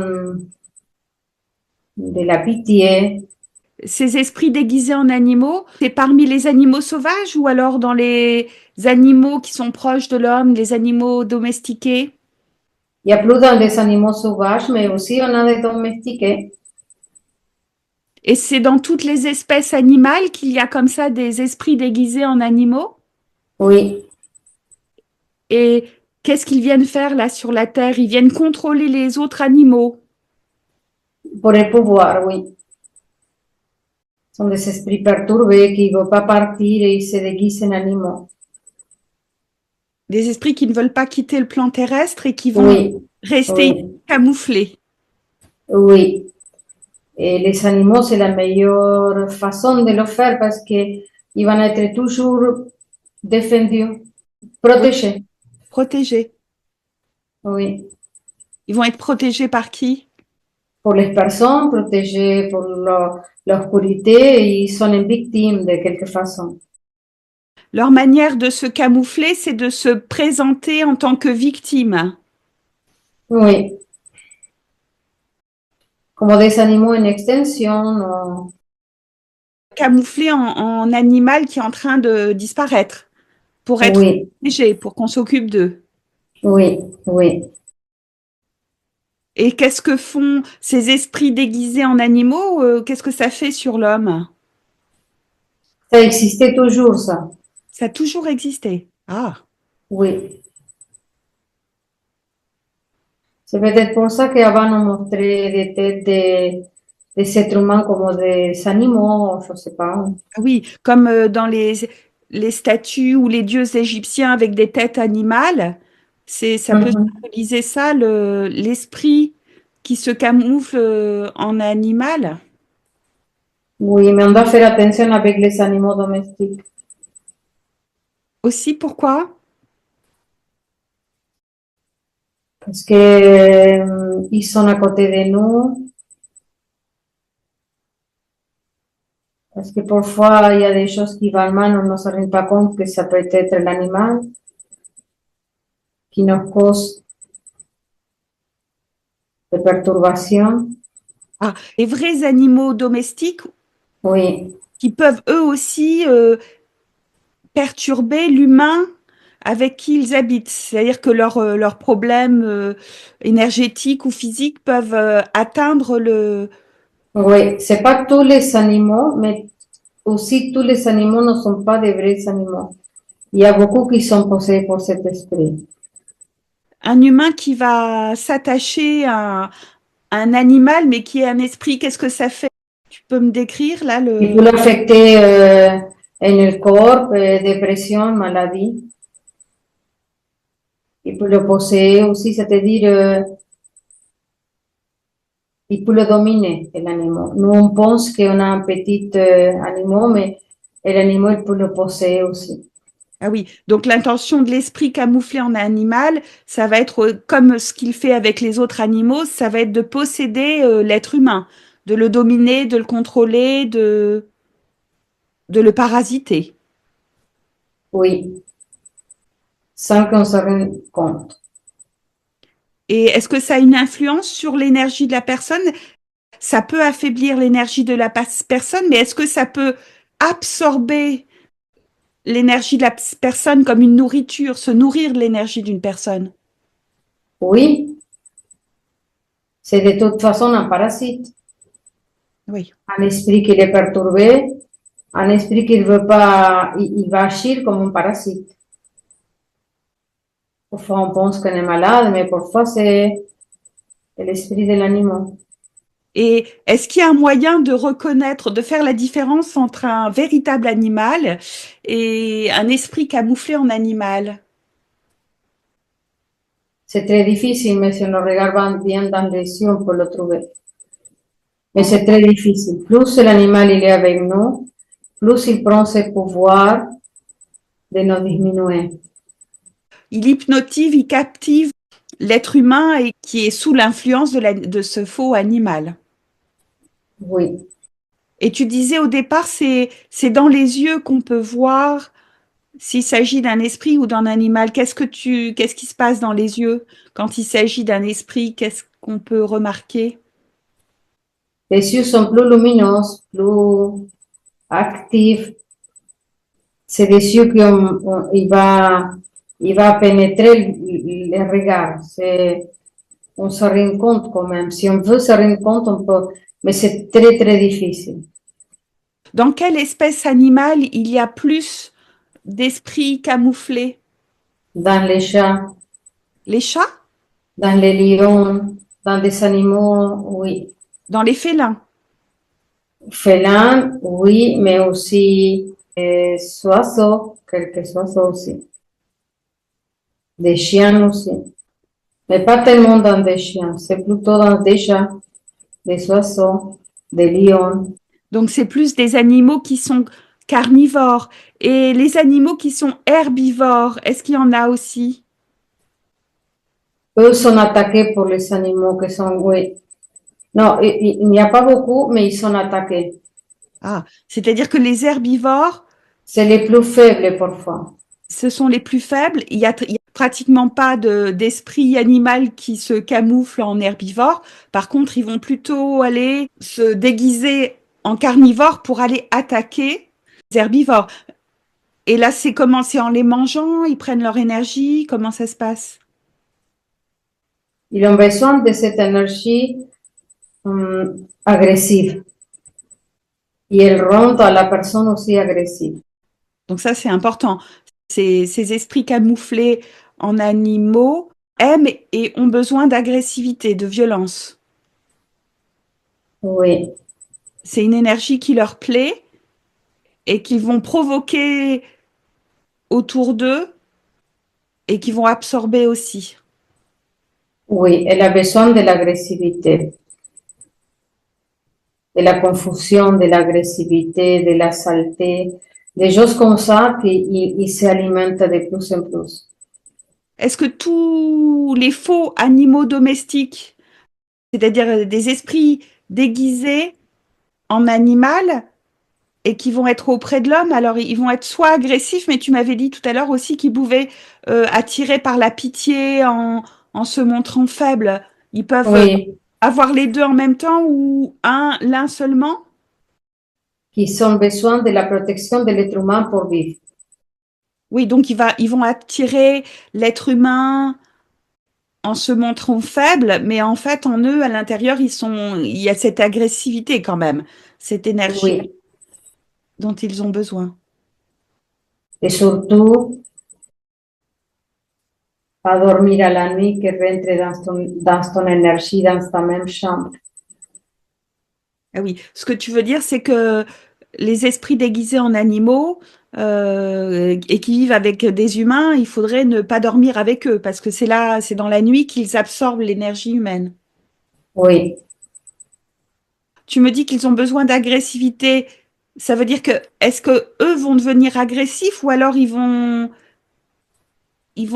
de la pitié. Ces esprits déguisés en animaux, c'est parmi les animaux sauvages ou alors dans les animaux qui sont proches de l'homme, les animaux domestiqués? Il y a plus dans des animaux sauvages, mais aussi on a des domestiqués. Et c'est dans toutes les espèces animales qu'il y a comme ça des esprits déguisés en animaux? Oui, Et qu'est-ce qu'ils viennent faire là sur la Terre? Ils viennent contrôler les autres animaux. pour le pouvoir, oui. Ce sont des esprits perturbés qui ne veulent pas partir et ils se déguisent en animaux. Des esprits qui ne veulent pas quitter le plan terrestre et qui vont Oui, rester oui, camouflés. oui. Et les animaux, c'est la meilleure façon de le faire parce qu'ils vont être toujours défendus, Oui, protégés. protégés. Oui. Ils vont être protégés par qui? Pour les personnes, protégés pour l'obscurité, ils sont une victime de quelque façon. Leur manière de se camoufler, c'est de se présenter en tant que victime. Oui, como des animaux en extension. Camoufler en animal qui est en train de disparaître. pour être Oui, protégés, pour qu'on s'occupe d'eux. oui, oui. Et qu'est-ce que font ces esprits déguisés en animaux? Qu'est-ce que ça fait sur l'homme? Ça existait toujours, ça. Ça a toujours existé. Ah, Oui. C'est peut-être pour ça qu'avant on montrait des têtes des êtres humains comme des animaux, je sais pas. oui, comme dans les statues ou les dieux égyptiens avec des têtes animales, ça peut Mhm. symboliser ça, l'esprit qui se camoufle en animal. Oui, mais on doit faire attention avec les animaux domestiques. Aussi, pourquoi? Parce que ils sont à côté de nous. Parce que parfois, il y a des choses qui vont mal, on ne se rend pas compte que ça peut être l'animal qui nous cause des perturbations. Ah, les vrais animaux domestiques Oui, qui peuvent eux aussi perturber l'humain avec qui ils habitent. C'est-à-dire que leurs problèmes énergétiques ou physiques peuvent atteindre oui, c'est pas tous les animaux, mais aussi tous les animaux ne sont pas des vrais animaux. Il y a beaucoup qui sont possédés por cet esprit. un humain qui va s'attacher à un animal, mais qui est un esprit. Qu'est-ce que ça fait? Tu peux me décrire là Il peut l'affecter en el corps, dépression, maladie. Il peut le posséder aussi, c'est-à-dire il peut le dominer, l'animal. Nous, on pense qu'on a un petit animal, mais l'animal, il peut le posséder aussi. Ah oui, donc l'intention de l'esprit camouflé en animal, ça va être comme ce qu'il fait avec les autres animaux, ça va être de posséder l'être humain, de le dominer, de le contrôler, de le parasiter. Oui, sans qu'on se rende compte. Et est-ce que ça a une influence sur l'énergie de la personne? Ça peut affaiblir l'énergie de la personne, mais est-ce que ça peut absorber l'énergie de la personne comme une nourriture, se nourrir de l'énergie d'une personne? Oui, c'est de toute façon un parasite. Oui. Un esprit qui est perturbé, un esprit qui ne veut pas, il va agir comme un parasite. Parfois, on pense qu'on est malade, mais parfois, c'est l'esprit de l'animal. Et est-ce qu'il y a un moyen de reconnaître, de faire la différence entre un véritable animal et un esprit camouflé en animal? C'est très difficile, mais si on le regarde bien dans les yeux, on peut le trouver. Mais c'est très difficile. Plus l'animal il est avec nous, plus il prend ce pouvoir de nous diminuer. Il hypnotive, il captive l'être humain et qui est sous l'influence de ce faux animal. Oui. Et tu disais au départ, c'est dans les yeux qu'on peut voir s'il s'agit d'un esprit ou d'un animal. Qu'est-ce qui se passe dans les yeux quand il s'agit d'un esprit? Qu'est-ce qu'on peut remarquer? Les yeux sont plus lumineux, plus actifs. C'est des yeux il va pénétrer le regard. On se rend compte quand même. Si on veut se rendre compte, on peut, mais c'est très, très difficile. Dans quelle espèce animale il y a plus d'esprits camouflés? Dans les chats, Les chats? dans les lions, dans des animaux, oui. Dans les félins? Félins, oui, mais aussi oiseaux, quelques oiseaux aussi. Des chiens aussi. Mais pas tellement dans des chiens, c'est plutôt dans des chats, des oiseaux, des lions. Donc c'est plus des animaux qui sont carnivores. Et les animaux qui sont herbivores, est-ce qu'il y en a aussi? Eux sont attaqués pour les animaux qui sont, oui. Non, il n'y a pas beaucoup, mais ils sont attaqués. Ah, c'est-à-dire que les herbivores, C'est les plus faibles parfois. ce sont les plus faibles. Il y a pratiquement pas d'esprit animal qui se camoufle en herbivore. Par contre, ils vont plutôt aller se déguiser en carnivore pour aller attaquer les herbivores. Et là, c'est comment? C'est en les mangeant? Ils prennent leur énergie? Comment ça se passe? Ils ont besoin de cette énergie agressive. Et elle rend à la personne aussi agressive. Donc ça, c'est important. Ces esprits camouflés en animaux aiment et ont besoin d'agressivité, de violence. Oui, C'est une énergie qui leur plaît et qu'ils vont provoquer autour d'eux et qui vont absorber aussi. oui, elle a besoin de l'agressivité, de la confusion, de l'agressivité, de la saleté, des choses comme ça qui s'alimentent de plus en plus. Est-ce que tous les faux animaux domestiques, c'est-à-dire des esprits déguisés en animal et qui vont être auprès de l'homme, alors ils vont être soit agressifs, mais tu m'avais dit tout à l'heure aussi qu'ils pouvaient attirer par la pitié en se montrant faibles. Ils peuvent Oui, avoir les deux en même temps ou l'un seulement? qui ont besoin de la protection de l'être humain pour vivre. Oui, donc ils vont attirer l'être humain en se montrant faibles, mais en fait, en eux, à l'intérieur, il y a cette agressivité quand même, cette énergie Oui, dont ils ont besoin. et surtout, pas dormir à la nuit, que rentre dans ton énergie, dans ta même chambre. Ah oui, ce que tu veux dire, c'est que les esprits déguisés en animaux et qui vivent avec des humains, il faudrait ne pas dormir avec eux parce que c'est là, c'est dans la nuit qu'ils absorbent l'énergie humaine. Oui, Tu me dis qu'ils ont besoin d'agressivité. Ça veut dire que est-ce que eux vont devenir agressifs ou alors ils vont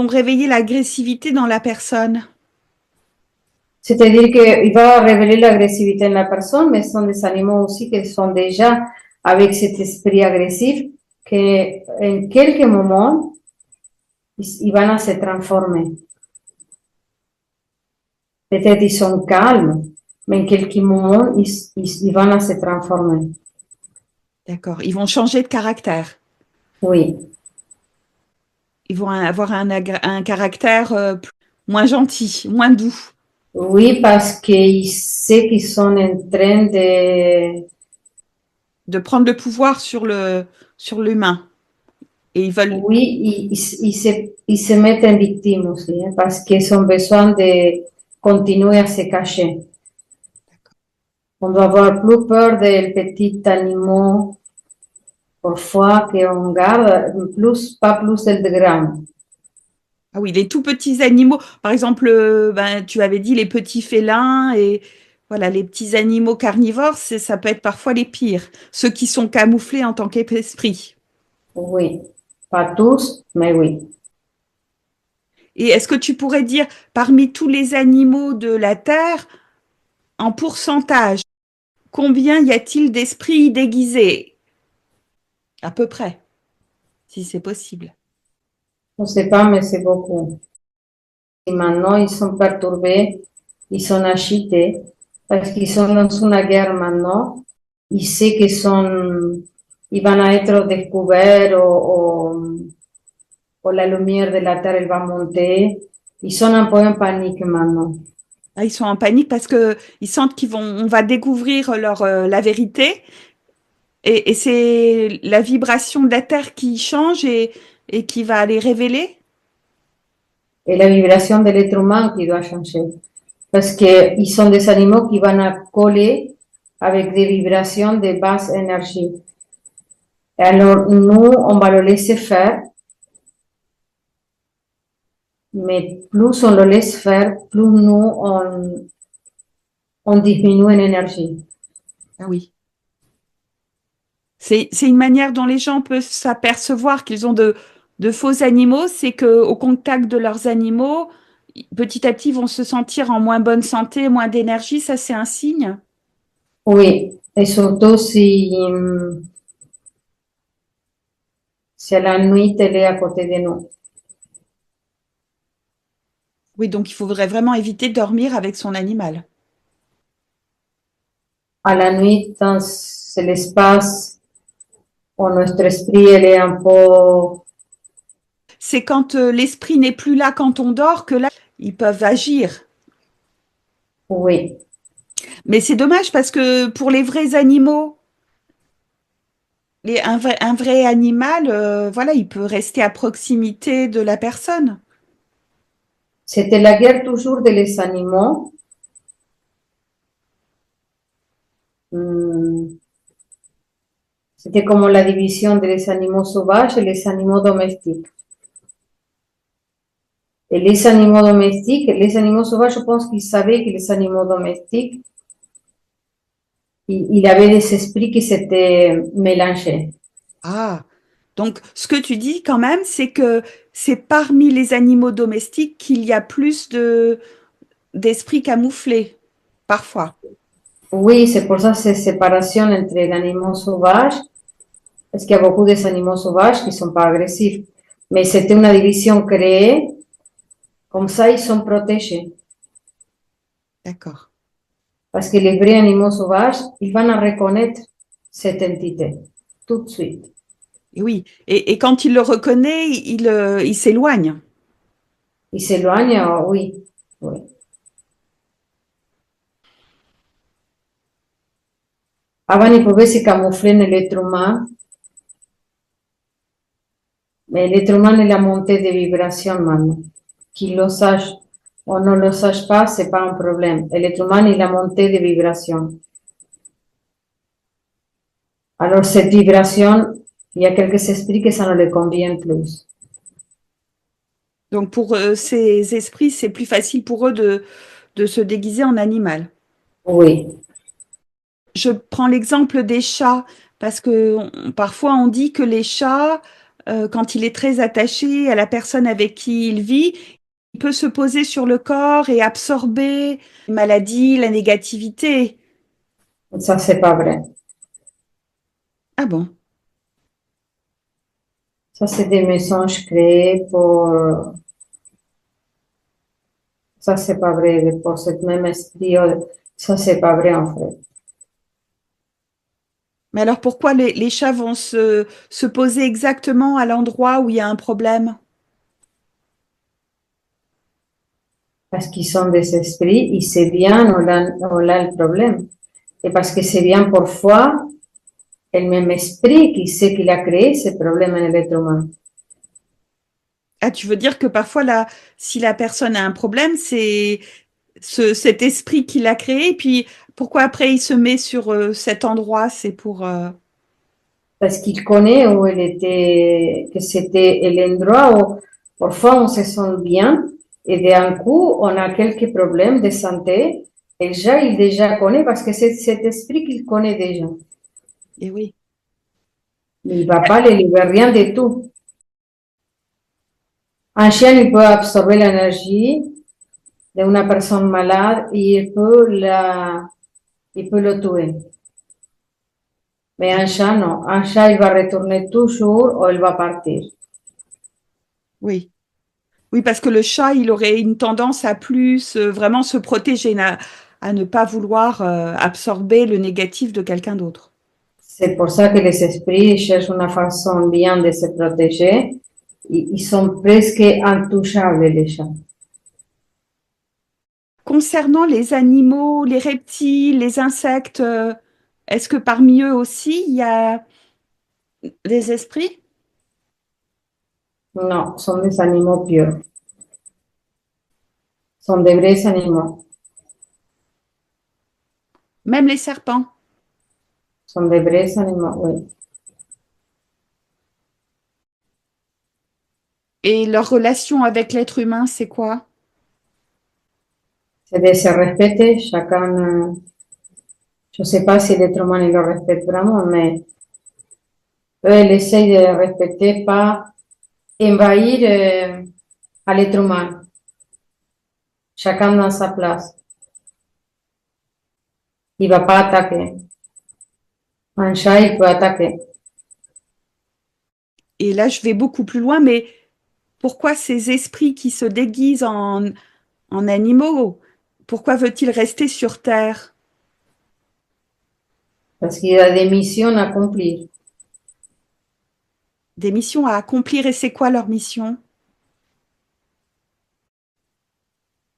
réveiller l'agressivité dans la personne? c'est-à-dire qu'il va révéler l'agressivité en la personne, mais ce sont des animaux aussi qui sont déjà avec cet esprit agressif que en quelques moments, ils vont se transformer. Peut-être ils sont calmes, mais en quelques moments, ils vont se transformer. D'accord. Ils vont changer de caractère. Oui, Ils vont avoir un caractère moins gentil, moins doux. oui, parce qu'ils savent qu'ils sont en train de... De prendre le pouvoir sur l'humain. Et ils veulent. Oui, ils se mettent en victime aussi, hein, parce qu'ils ont besoin de continuer à se cacher. On doit avoir plus peur des petits animaux parfois qu'on garde, plus, pas plus del grand. Ah oui, les tout petits animaux. Par exemple, ben, tu avais dit les petits félins et voilà, les petits animaux carnivores, ça peut être parfois les pires. Ceux qui sont camouflés en tant qu'esprit. Oui, pas tous, mais oui. Et est-ce que tu pourrais dire, parmi tous les animaux de la Terre, en pourcentage, combien y a-t-il d'esprits déguisés? À peu près, si c'est possible. On ne sait pas, mais c'est beaucoup. Et maintenant, ils sont perturbés, ils sont agités, parce qu'ils sont dans une guerre maintenant. Ils savent qu'ils sont, ils vont être découverts ou la lumière de la Terre elle va monter. Ils sont un peu en panique maintenant. Ah, ils sont en panique parce que ils sentent on va découvrir la vérité et c'est la vibration de la Terre qui change et qui va les révéler. Et la vibration de l'être humain qui doit changer. Parce qu'ils sont des animaux qui vont coller avec des vibrations de basse énergie. Et alors, nous, on va le laisser faire, mais plus on le laisse faire, plus nous, on diminue en énergie. Ah oui. C'est une manière dont les gens peuvent s'apercevoir qu'ils ont de faux animaux, c'est qu'au contact de leurs animaux, petit à petit, ils vont se sentir en moins bonne santé, moins d'énergie. Ça, c'est un signe. Oui, et surtout si la nuit, elle est à côté de nous. Oui, donc il faudrait vraiment éviter de dormir avec son animal. À la nuit, dans l'espace o nuestro esprit elle est un peu, C'est quand l'esprit n'est plus là quand on dort que là, ils peuvent agir. oui, Mais c'est dommage parce que pour les vrais animaux, un vrai animal, voilà, il peut rester à proximité de la personne. c'était la guerre toujours de les animaux. Mm, C'était como la división de los animaux sauvages et les animaux domestiques. Et les animaux sauvages, je pense qu'ils savaient que les animaux domestiques, il avait des esprits qui s'étaient mélangés. Ah, donc ce que tu dis quand même, c'est que c'est parmi les animaux domestiques qu'il y a plus d'esprits camouflés, parfois. Oui, c'est pour ça cette séparation entre les animaux sauvages, parce qu'il y a beaucoup d'animaux sauvages qui ne sont pas agressifs. Mais c'était une division créée, comme ça ils sont protégés. D'accord. Parce que les vrais animaux sauvages, ils vont reconnaître cette entité tout de suite. Et oui, et quand il le reconnaît, il s'éloigne. Ils s'éloignent, oui, oui. Avant, ils pouvaient se camoufler dans l'être humain, mais l'être humain est la montée de vibration maintenant. Qu'il le sache ou ne le sache pas, c'est pas un problème. Et l'être humain est la montée de vibration. Alors, cette vibration, il y a quelques esprits que ça ne les convient plus. Donc pour ces esprits, c'est plus facile pour eux de se déguiser en animal. Oui, Je prends l'exemple des chats, parce que parfois on dit que les chats, quand il est très attaché à la personne avec qui il vit, il peut se poser sur le corps et absorber les maladies, la négativité. ça, c'est pas vrai. Ah bon? Ça, c'est des mensonges créés pour. Ça, c'est pas vrai. Pour cette même esprit, ça, c'est pas vrai en fait. Mais alors pourquoi les chats vont se poser exactement à l'endroit où il y a un problème? Parce qu'ils sont des esprits, et c'est bien, on a le problème. Et parce que c'est bien parfois le même esprit qui sait qu'il a créé ce problème en l'être humain. Ah, tu veux dire que parfois, si la personne a un problème, c'est cet esprit qui l'a créé, puis pourquoi après il se met sur cet endroit, c'est pour... Parce qu'il connaît où il était, que c'était l'endroit où parfois on se sent bien et d'un coup on a quelques problèmes de santé et déjà il déjà connaît parce que c'est cet esprit qu'il connaît déjà. Et oui. Il va pas le libérer rien de tout. Un chien, il peut absorber l'énergie d'une personne malade et il peut le tuer. Mais un chat, non. Un chat, il va retourner toujours ou il va partir. Oui. Oui, parce que le chat, il aurait une tendance à plus vraiment se protéger, à ne pas vouloir absorber le négatif de quelqu'un d'autre. C'est pour ça que les esprits cherchent une façon bien de se protéger. Ils sont presque intouchables, les chats. Concernant les animaux, les reptiles, les insectes, est-ce que parmi eux aussi, il y a des esprits? Non, sont des animaux purs. Sont des vrais animaux. Même les serpents? Sont des vrais animaux, oui. Et leur relation avec l'être humain, c'est quoi? C'est de se respecter. Chacun, je ne sais pas si l'être humain il le respecte vraiment, mais eux, ils essayent de le respecter, pas envahir à l'être humain. Chacun dans sa place. Il ne va pas attaquer. Un chat, il peut attaquer. Et là, je vais beaucoup plus loin, mais pourquoi ces esprits qui se déguisent en animaux, pourquoi veut-il rester sur Terre? Parce qu'il y a des missions à accomplir. Des missions à accomplir, et c'est quoi leur mission?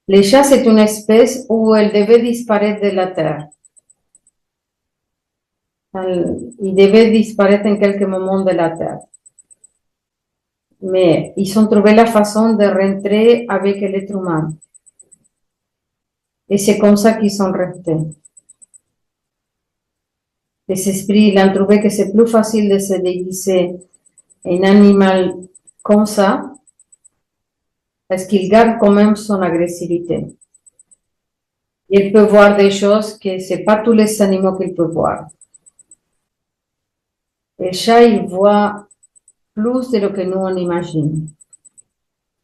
Les chats, c'est une espèce où elle devait disparaître de la Terre. Ils devaient disparaître en quelques moments de la Terre. Mais ils ont trouvé la façon de rentrer avec l'être humain. Et c'est comme ça qu'ils sont restés. Les esprits, ils ont trouvé que c'est plus facile de se déguiser en animal comme ça, parce qu'il garde quand même son agressivité. Il peut voir des choses que c'est pas tous les animaux qu'il peut voir. Les chats, ils voient plus de ce que nous on imagine.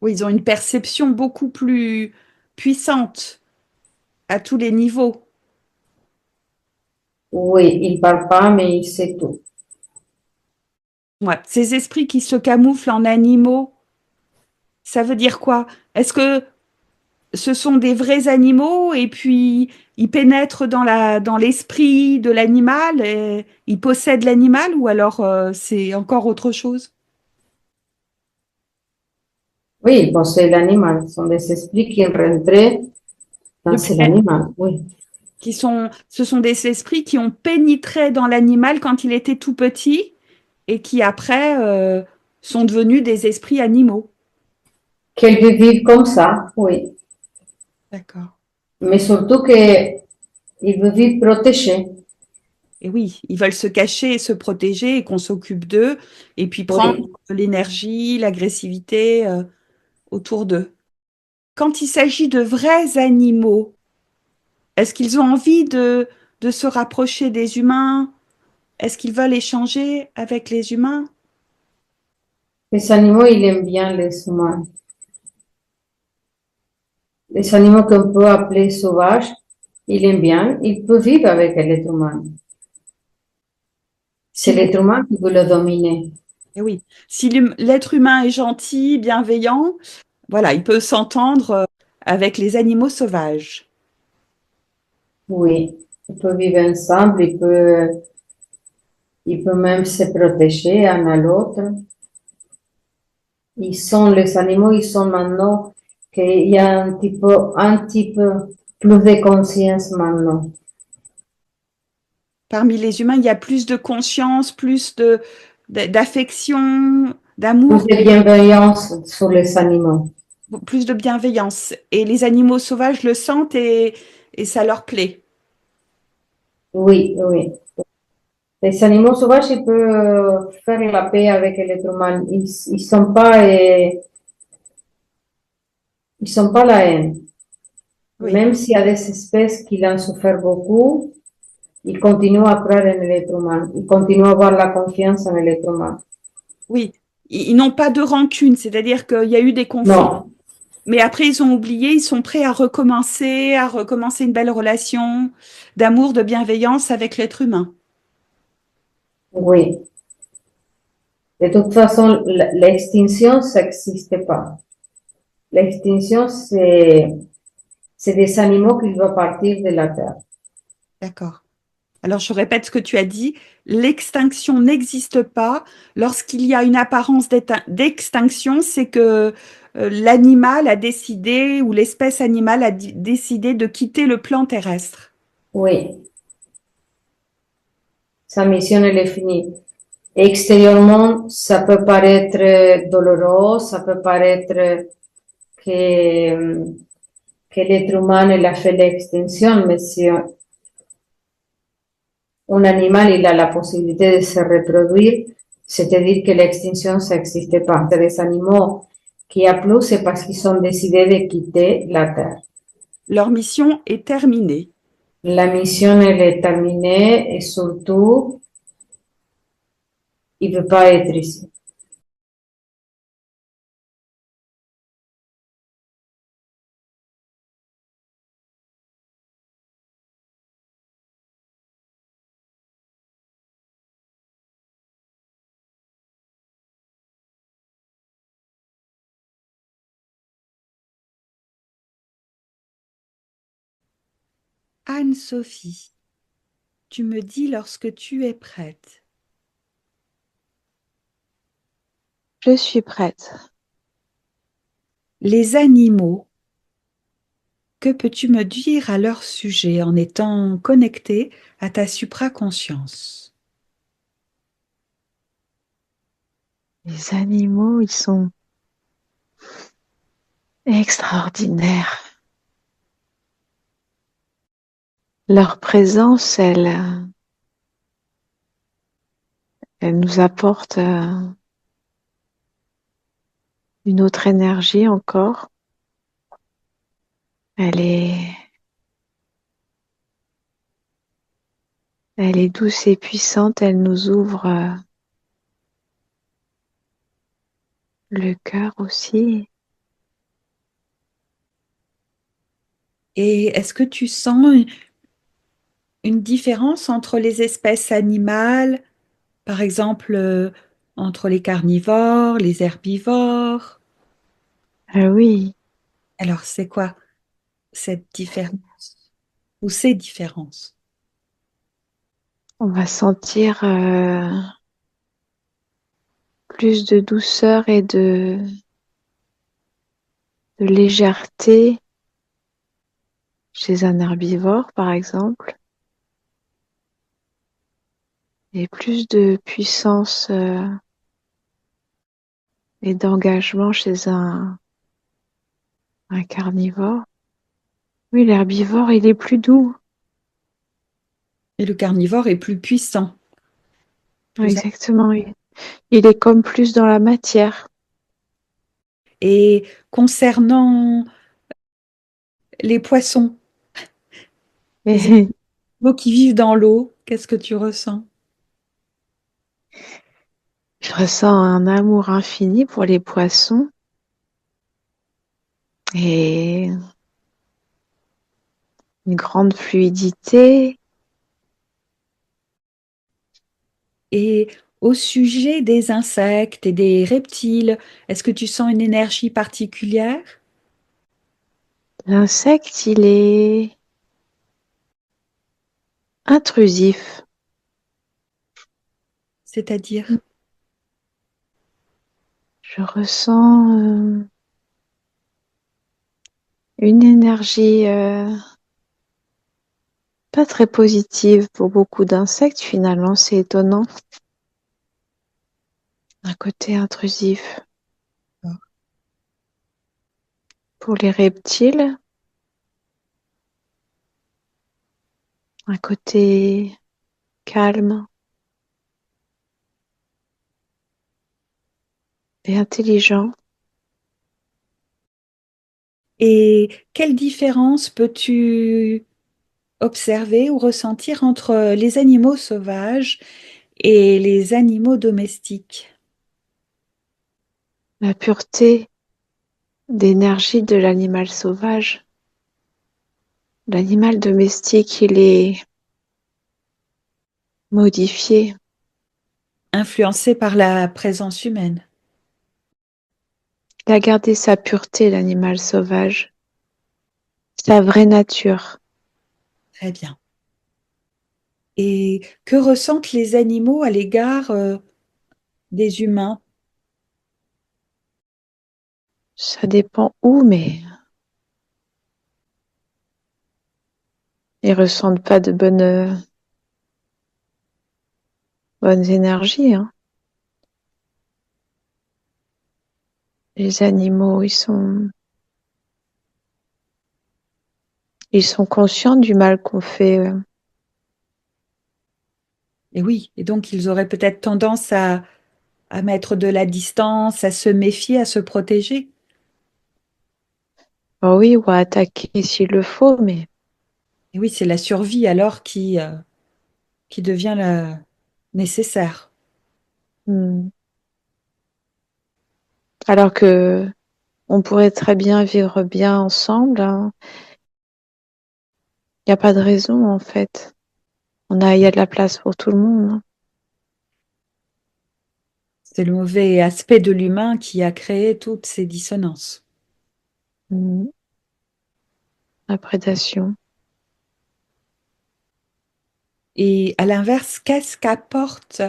Oui, ils ont une perception beaucoup plus puissante à tous les niveaux. Oui, ils parlent pas, mais ils savent tout. Ouais. Ces esprits qui se camouflent en animaux, ça veut dire quoi? Est-ce que ce sont des vrais animaux et puis ils pénètrent dans l'esprit de l'animal et ils possèdent l'animal ou alors c'est encore autre chose? Oui, bon, c'est l'animal. Ce sont des esprits qui rentrent dans Depuis l'animal. Oui, ce sont des esprits qui ont pénétré dans l'animal quand il était tout petit et qui après sont devenus des esprits animaux. qu'elles vivent comme ça, oui. D'accord. Mais surtout qu'ils vivent protégés. Et oui, ils veulent se cacher et se protéger et qu'on s'occupe d'eux et puis prendre Oui. l'énergie, l'agressivité autour d'eux. Quand il s'agit de vrais animaux, est-ce qu'ils ont envie de se rapprocher des humains? Est-ce qu'ils veulent échanger avec les humains? Les animaux, ils aiment bien les humains. Les animaux qu'on peut appeler sauvages, ils aiment bien. Ils peuvent vivre avec l'être humain. C'est Si l'hu- l'être humain qui veut le dominer. eh oui, si l'être humain est gentil, bienveillant, voilà, il peut s'entendre avec les animaux sauvages. Oui. Ils peuvent vivre ensemble. Ils peuvent même se protéger un à l'autre. Les animaux, ils sont maintenant qu'il y a un petit peu plus de conscience maintenant. Parmi les humains, il y a plus de conscience, plus d'affection, Plus d'amour, de bienveillance sur les animaux. plus de bienveillance. Et les animaux sauvages le sentent et ça leur plaît. Oui, oui. Les animaux sauvages, ils peuvent faire la paix avec l'être humain. Ils sont pas la haine. Oui, Même s'il y a des espèces qui l'ont souffert beaucoup, ils continuent à croire en l'être humain. Ils continuent à avoir la confiance en l'être humain. oui. Ils n'ont pas de rancune, c'est-à-dire qu'il y a eu des conflits. Non, Mais après, ils ont oublié, ils sont prêts à recommencer une belle relation d'amour, de bienveillance avec l'être humain. oui. De toute façon, l'extinction, ça n'existe pas. L'extinction, c'est des animaux qui doivent partir de la Terre. D'accord. Alors, je répète ce que tu as dit. L'extinction n'existe pas. Lorsqu'il y a une apparence d'extinction, c'est que l'animal a décidé ou l'espèce animale a décidé de quitter le plan terrestre. Oui, sa mission, elle est finie. Extérieurement, ça peut paraître douloureux, ça peut paraître que, que l'être humain il a fait l'extinction, mais si un animal il a la possibilité de se reproduire, c'est-à-dire que l'extinction, ça n'existe pas. C'est des animaux qui a plus, c'est parce qu'ils ont décidé de quitter la Terre. Leur mission est terminée. La mission, elle est terminée et surtout, il ne veut pas être ici. Anne-Sophie, tu me dis lorsque tu es prête. Je suis prête. Les animaux, que peux-tu me dire à leur sujet en étant connecté à ta supraconscience? Les animaux, ils sont extraordinaires. Leur présence, elle nous apporte une autre énergie encore. Elle est, elle est douce et puissante. Elle nous ouvre le cœur aussi. Et est-ce que tu sens une différence entre les espèces animales, par exemple entre les carnivores, les herbivores? Ah oui, Alors, c'est quoi cette différence ou ces différences? on va sentir plus de douceur et de légèreté chez un herbivore, par exemple, et plus de puissance et d'engagement chez un carnivore. Oui, l'herbivore, il est plus doux. Et le carnivore est plus puissant, Ouais, plus exactement, oui. Il est comme plus dans la matière. Et concernant les poissons, les Et animaux qui vivent dans l'eau, qu'est-ce que tu ressens? je ressens un amour infini pour les poissons et une grande fluidité. Et au sujet des insectes et des reptiles, est-ce que tu sens une énergie particulière? L'insecte, il est intrusif. C'est-à-dire, Je ressens une énergie pas très positive pour beaucoup d'insectes, finalement, c'est étonnant. Un côté intrusif. Pour les reptiles, un côté calme et intelligent. et quelle différence peux-tu observer ou ressentir entre les animaux sauvages et les animaux domestiques? La pureté d'énergie de l'animal sauvage. L'animal domestique, il est modifié. Influencés par la présence humaine. Il a gardé sa pureté, l'animal sauvage, sa vraie nature. Très bien. Et que ressentent les animaux à l'égard des humains? Ça dépend où, mais ils ressentent pas de bonnes énergies, hein. Les animaux, ils sont conscients du mal qu'on fait. Et oui, et donc ils auraient peut-être tendance à mettre de la distance, à se méfier, à se protéger. Oh oui, ou à attaquer s'il le faut, mais Et oui, c'est la survie alors qui devient nécessaire. hmm. Alors que on pourrait très bien vivre bien ensemble, hein. Il n'y a pas de raison en fait. Il y a de la place pour tout le monde, hein. C'est le mauvais aspect de l'humain qui a créé toutes ces dissonances. Hmm. La prédation. Et à l'inverse, qu'est-ce qu'apporte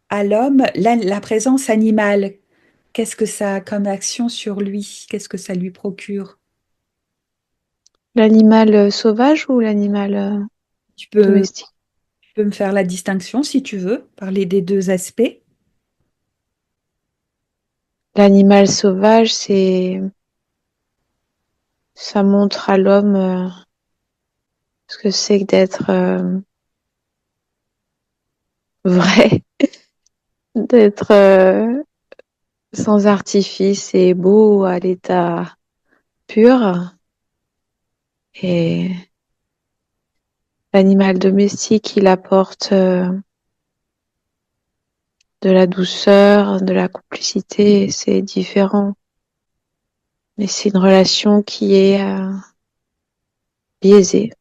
à l'homme la présence animale? qu'est-ce que ça a comme action sur lui? Qu'est-ce que ça lui procure? L'animal sauvage ou l'animal Tu peux, domestique? tu peux me faire la distinction si tu veux, parler des deux aspects. L'animal sauvage, ça montre à l'homme ce que c'est que d'être vrai, d'être sans artifice et beau à l'état pur. Et l'animal domestique, il apporte de la douceur, de la complicité, c'est différent. Mais c'est une relation qui est biaisée.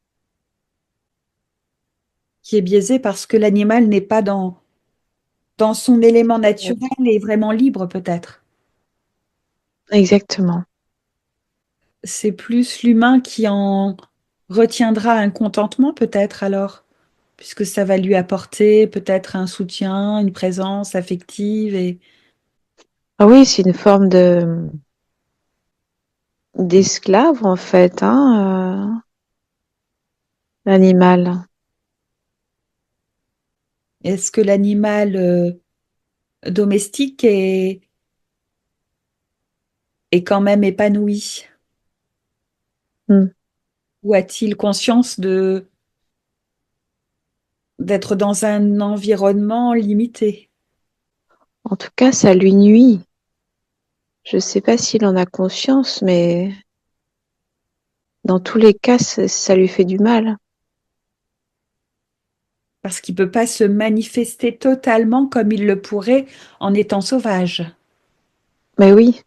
Qui est biaisé parce que l'animal n'est pas dans son élément naturel et vraiment libre peut-être. Exactement. C'est plus l'humain qui en retiendra un contentement peut-être alors, puisque ça va lui apporter peut-être un soutien, une présence affective et Ah oui, c'est une forme de d'esclave en fait, l'animal. est-ce que l'animal domestique est quand même épanoui? Hmm. Ou a-t-il conscience d'être dans un environnement limité? En tout cas, ça lui nuit. Je sais pas s'il en a conscience, mais dans tous les cas, ça lui fait du mal. Parce qu'il ne peut pas se manifester totalement comme il le pourrait en étant sauvage. Mais oui,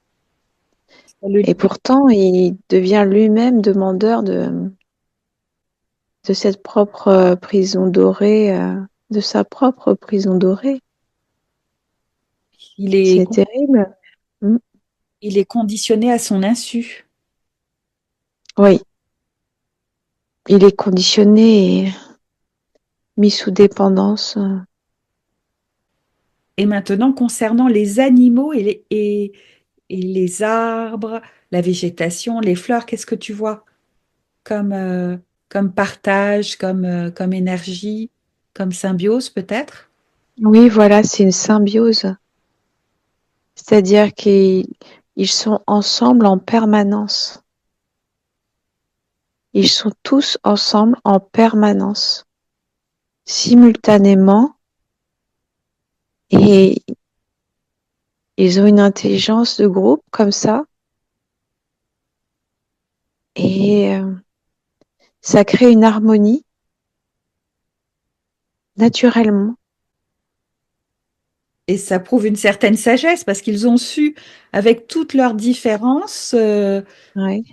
Ça le et limite. pourtant, il devient lui-même demandeur de cette propre prison dorée, de sa propre prison dorée. Il est, C'est terrible. Hmm. il est conditionné à son insu. Oui, il est conditionné et mis sous dépendance. Et maintenant, concernant les animaux et les arbres, la végétation, les fleurs, qu'est-ce que tu vois comme, comme partage, comme énergie, comme symbiose peut-être? Oui, voilà, c'est une symbiose. C'est-à-dire qu'ils sont ensemble en permanence. Ils sont tous ensemble en permanence, simultanément, et ils ont une intelligence de groupe comme ça, et ça crée une harmonie naturellement. Et ça prouve une certaine sagesse parce qu'ils ont su, avec toutes leurs différences, Ouais,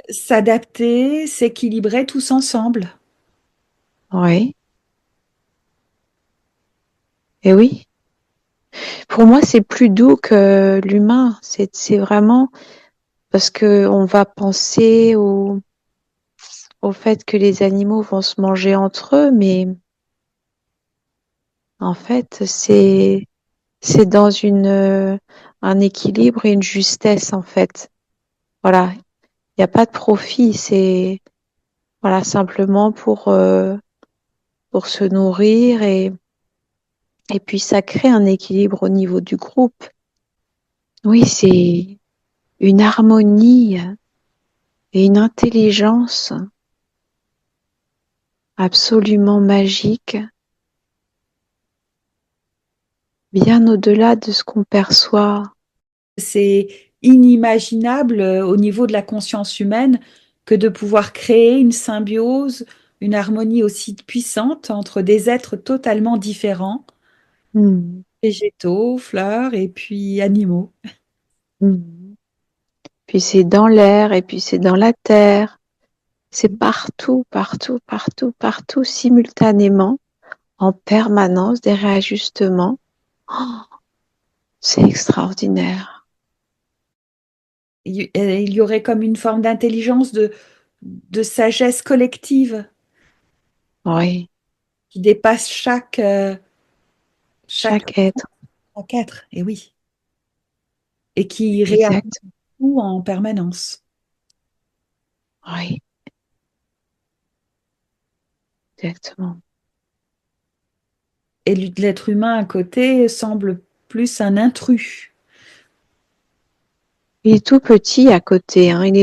s'adapter, s'équilibrer tous ensemble. ouais, et oui. Pour moi, c'est plus doux que l'humain. C'est vraiment parce que on va penser au fait que les animaux vont se manger entre eux, mais en fait, c'est dans un équilibre et une justesse, en fait. Voilà. Il n'y a pas de profit. C'est, voilà, simplement pour se nourrir et puis ça crée un équilibre au niveau du groupe. Oui, c'est une harmonie et une intelligence absolument magique, bien au-delà de ce qu'on perçoit. C'est inimaginable au niveau de la conscience humaine que de pouvoir créer une symbiose, une harmonie aussi puissante entre des êtres totalement différents, Hmm. végétaux, fleurs et puis animaux. Hmm. Puis c'est dans l'air et puis c'est dans la terre. C'est partout, partout, partout, partout, simultanément, en permanence, des réajustements. Oh, c'est extraordinaire. Il y aurait comme une forme d'intelligence, de sagesse collective Oui, qui dépasse chaque chaque être. chaque être. Et oui. et qui réagit Exact. tout en permanence. Oui, exactement. Et l'être humain à côté semble plus un intrus. Il est tout petit à côté, hein. Il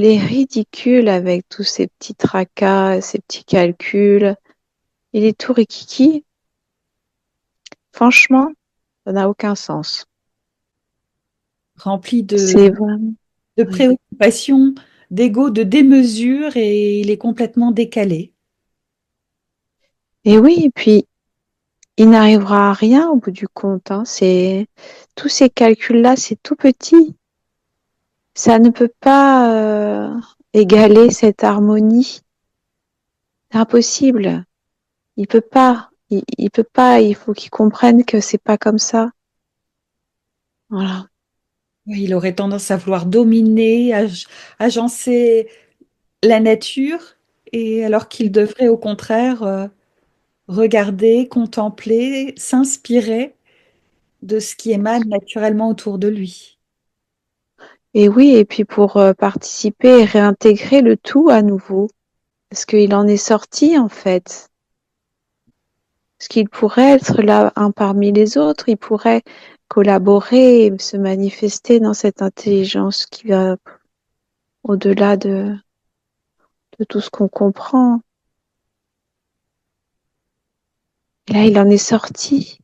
est ridicule avec tous ces petits tracas, ces petits calculs. Il est tout rikiki. Franchement, ça n'a aucun sens. Rempli C'est vraiment, de oui. préoccupations, d'ego, de démesure, et il est complètement décalé. Et oui, et puis, il n'arrivera à rien au bout du compte, hein. Tous ces calculs-là, c'est tout petit. Ça ne peut pas égaler cette harmonie. C'est impossible. Il peut pas. Il peut pas. Il faut qu'il comprenne que c'est pas comme ça. Voilà. Oui, il aurait tendance à vouloir dominer, agencer la nature, et alors qu'il devrait au contraire regarder, contempler, s'inspirer de ce qui émane naturellement autour de lui. Et oui, et puis pour participer et réintégrer le tout à nouveau, parce qu'il en est sorti en fait. Parce qu'il pourrait être là un parmi les autres, il pourrait collaborer et se manifester dans cette intelligence qui va au-delà de tout ce qu'on comprend. Et là, il en est sorti.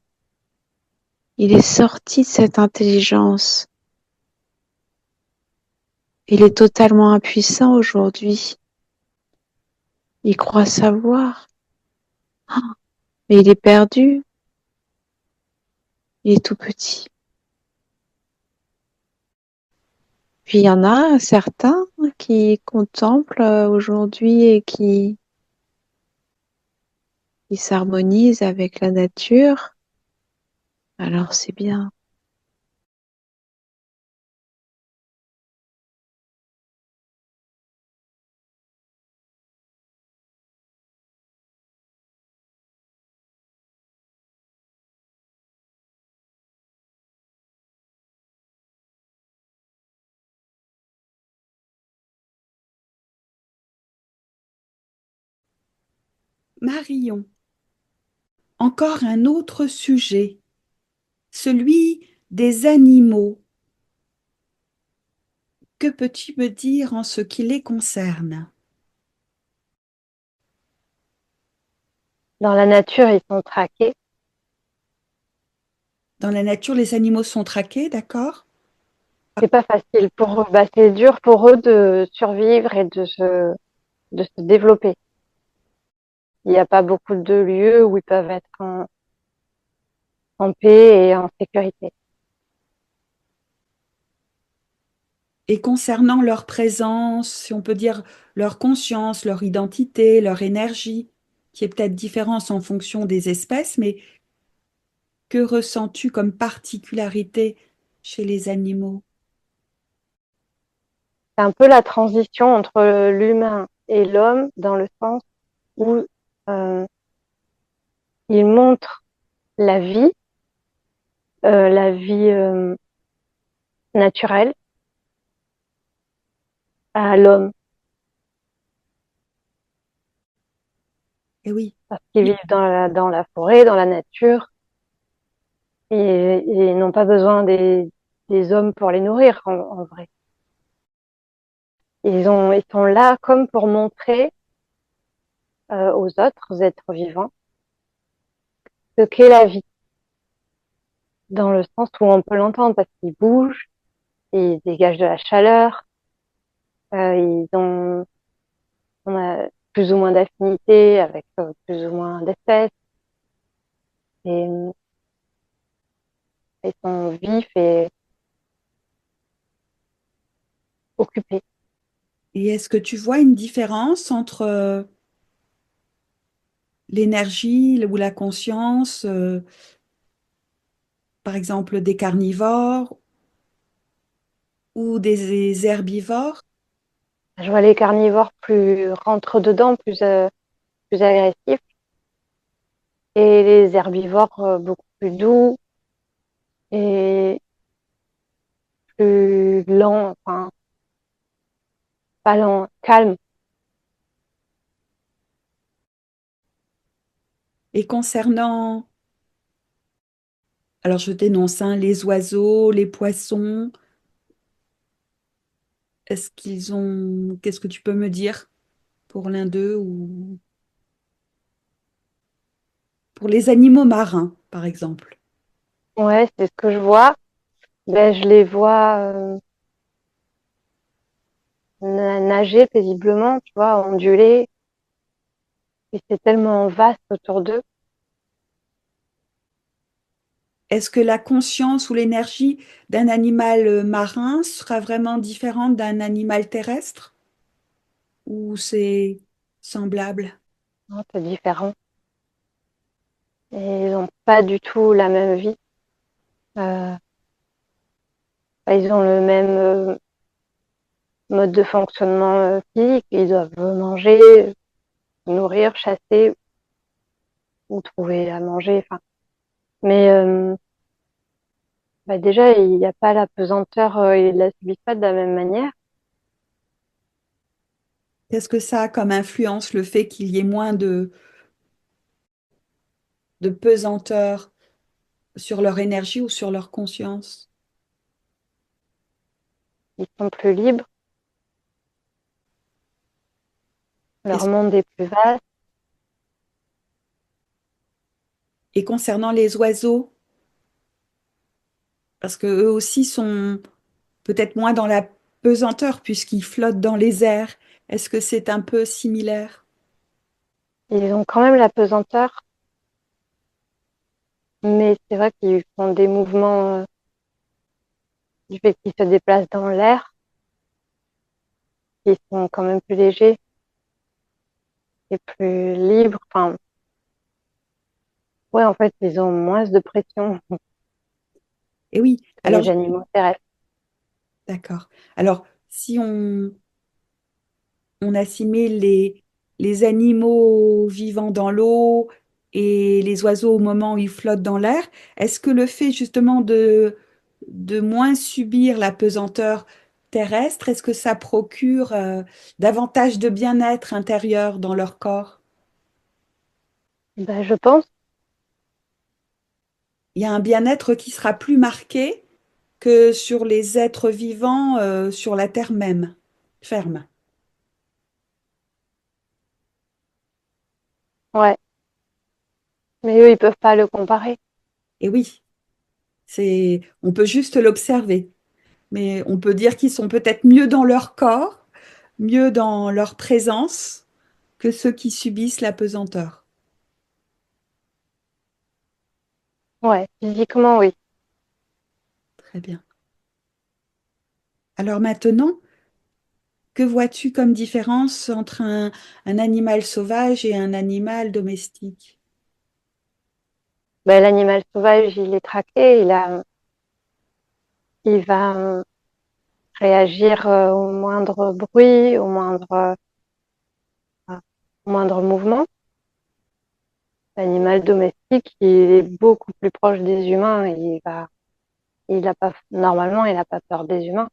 Il est sorti de cette intelligence. Il est totalement impuissant aujourd'hui. Il croit savoir, mais il est perdu. Il est tout petit. Puis il y en a certains qui contemplent aujourd'hui et qui s'harmonisent avec la nature. Alors c'est bien. Marion, encore un autre sujet, celui des animaux. Que peux-tu me dire en ce qui les concerne? Dans la nature, ils sont traqués. Dans la nature, les animaux sont traqués, d'accord? C'est pas facile pour eux. Bah, c'est dur pour eux de survivre et de se développer. Il n'y a pas beaucoup de lieux où ils peuvent être en paix et en sécurité. Et concernant leur présence, si on peut dire leur conscience, leur identité, leur énergie, qui est peut-être différente en fonction des espèces, mais que ressens-tu comme particularité chez les animaux? C'est un peu la transition entre l'humain et l'homme dans le sens où euh, il montre la vie naturelle à l'homme, Eh oui, parce qu'ils vivent dans la forêt, dans la nature, et ils n'ont pas besoin des hommes pour les nourrir en vrai. Ils sont là comme pour montrer aux autres êtres vivants ce qu'est la vie, dans le sens où on peut l'entendre parce qu'ils bougent, ils dégagent de la chaleur, on a plus ou moins d'affinités avec plus ou moins d'espèces, et ils sont vifs et occupés. et est-ce que tu vois une différence entre l'énergie ou la conscience, par exemple des carnivores ou des herbivores? Je vois les carnivores plus rentre dedans, plus agressifs, et les herbivores beaucoup plus doux, et plus lent, enfin, pas lent, calme. Et concernant, alors je t'énonce, hein, les oiseaux, les poissons, est-ce qu'ils ont, qu'est-ce que tu peux me dire pour l'un d'eux ou pour les animaux marins, par exemple? Ouais, c'est ce que je vois. Ben, je les vois nager paisiblement, tu vois, onduler. Et c'est tellement vaste autour d'eux. Est-ce que la conscience ou l'énergie d'un animal marin sera vraiment différente d'un animal terrestre ou c'est semblable? Hein, c'est différent. Et ils n'ont pas du tout la même vie. Euh, Ils ont le même mode de fonctionnement physique. Ils doivent manger, nourrir, chasser ou trouver à manger. Enfin, mais bah déjà, il n'y a pas la pesanteur, ils la subissent pas de la même manière. Qu'est-ce que ça a comme influence, le fait qu'il y ait moins de pesanteur sur leur énergie ou sur leur conscience? Ils sont plus libres, leur Est-ce- monde est plus vaste. Et concernant les oiseaux, parce que eux aussi sont peut-être moins dans la pesanteur puisqu'ils flottent dans les airs, est-ce que c'est un peu similaire? Ils ont quand même la pesanteur, mais c'est vrai qu'ils font des mouvements du fait qu'ils se déplacent dans l'air, ils sont quand même plus légers et plus libres. Enfin, ouais, en fait, ils ont moins de pression Et oui, que alors les animaux terrestres. d'accord. Alors, si on assimile les animaux vivant dans l'eau et les oiseaux au moment où ils flottent dans l'air, est-ce que le fait justement de moins subir la pesanteur terrestre, est-ce que ça procure davantage de bien-être intérieur dans leur corps? Ben, je pense, Il y a un bien-être qui sera plus marqué que sur les êtres vivants sur la terre même, ferme. ouais. Mais eux, ils peuvent pas le comparer. Et oui, on peut juste l'observer, mais on peut dire qu'ils sont peut-être mieux dans leur corps, mieux dans leur présence que ceux qui subissent la pesanteur. Ouais, physiquement, oui. Très bien. Alors maintenant, que vois-tu comme différence entre un animal sauvage et un animal domestique? Ben, l'animal sauvage, il est traqué, il va réagir au moindre bruit, au moindre mouvement. L'animal domestique, il est beaucoup plus proche des humains. Il a pas, normalement, il n'a pas peur des humains.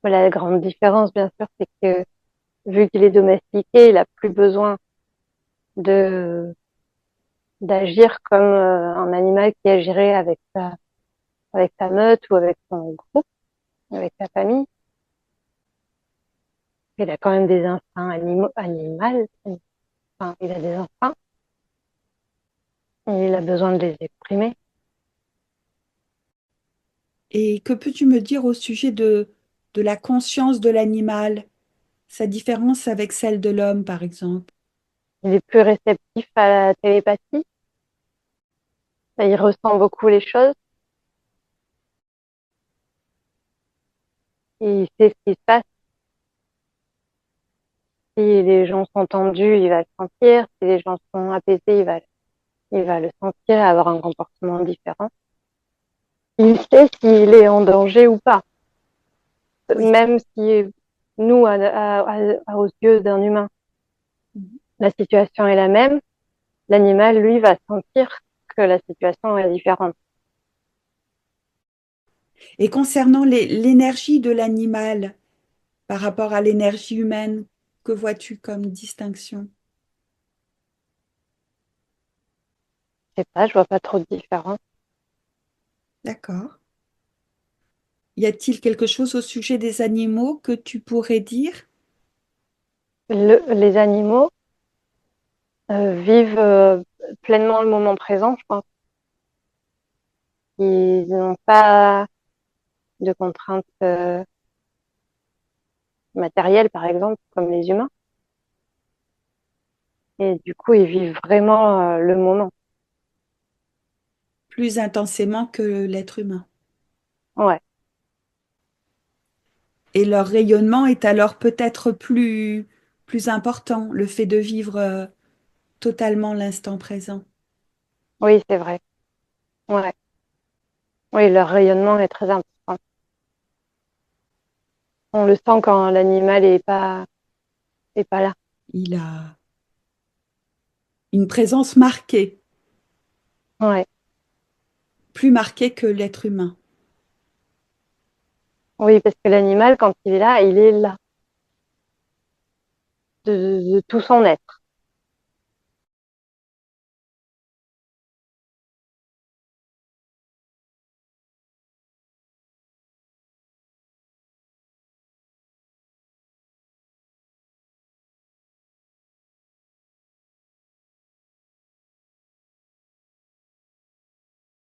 Mais la grande différence, bien sûr, c'est que vu qu'il est domestiqué, il a plus besoin de d'agir comme un animal qui agirait avec sa meute ou avec son groupe, avec sa famille. Il a quand même des instincts animaux. Enfin, il a des instincts et il a besoin de les exprimer. Et que peux-tu me dire au sujet de la conscience de l'animal, sa différence avec celle de l'homme, par exemple? Il est plus réceptif à la télépathie. Il ressent beaucoup les choses. Il sait ce qui se passe. Si les gens sont tendus, il va le sentir. Si les gens sont apaisés, il va le sentir et avoir un comportement différent. Il sait s'il est en danger ou pas. Oui. Même si nous, aux yeux d'un humain, la situation est la même, l'animal, lui, va sentir que la situation est différente. Et concernant l'énergie de l'animal par rapport à l'énergie humaine, que vois-tu comme distinction? Je sais pas, je vois pas trop de différence. D'accord. Y a-t-il quelque chose au sujet des animaux que tu pourrais dire? Les animaux vivent pleinement le moment présent, je pense. Ils n'ont pas de contraintes matérielles, par exemple, comme les humains. Et du coup, ils vivent vraiment le moment. Plus intensément que l'être humain. Ouais, Et leur rayonnement est alors peut-être plus important, le fait de vivre totalement l'instant présent. oui, c'est vrai. Ouais. Oui, leur rayonnement est très important. On le sent quand l'animal est pas là. Il a une présence marquée, Ouais. plus marquée que l'être humain. Oui, parce que l'animal, quand il est là de tout son être.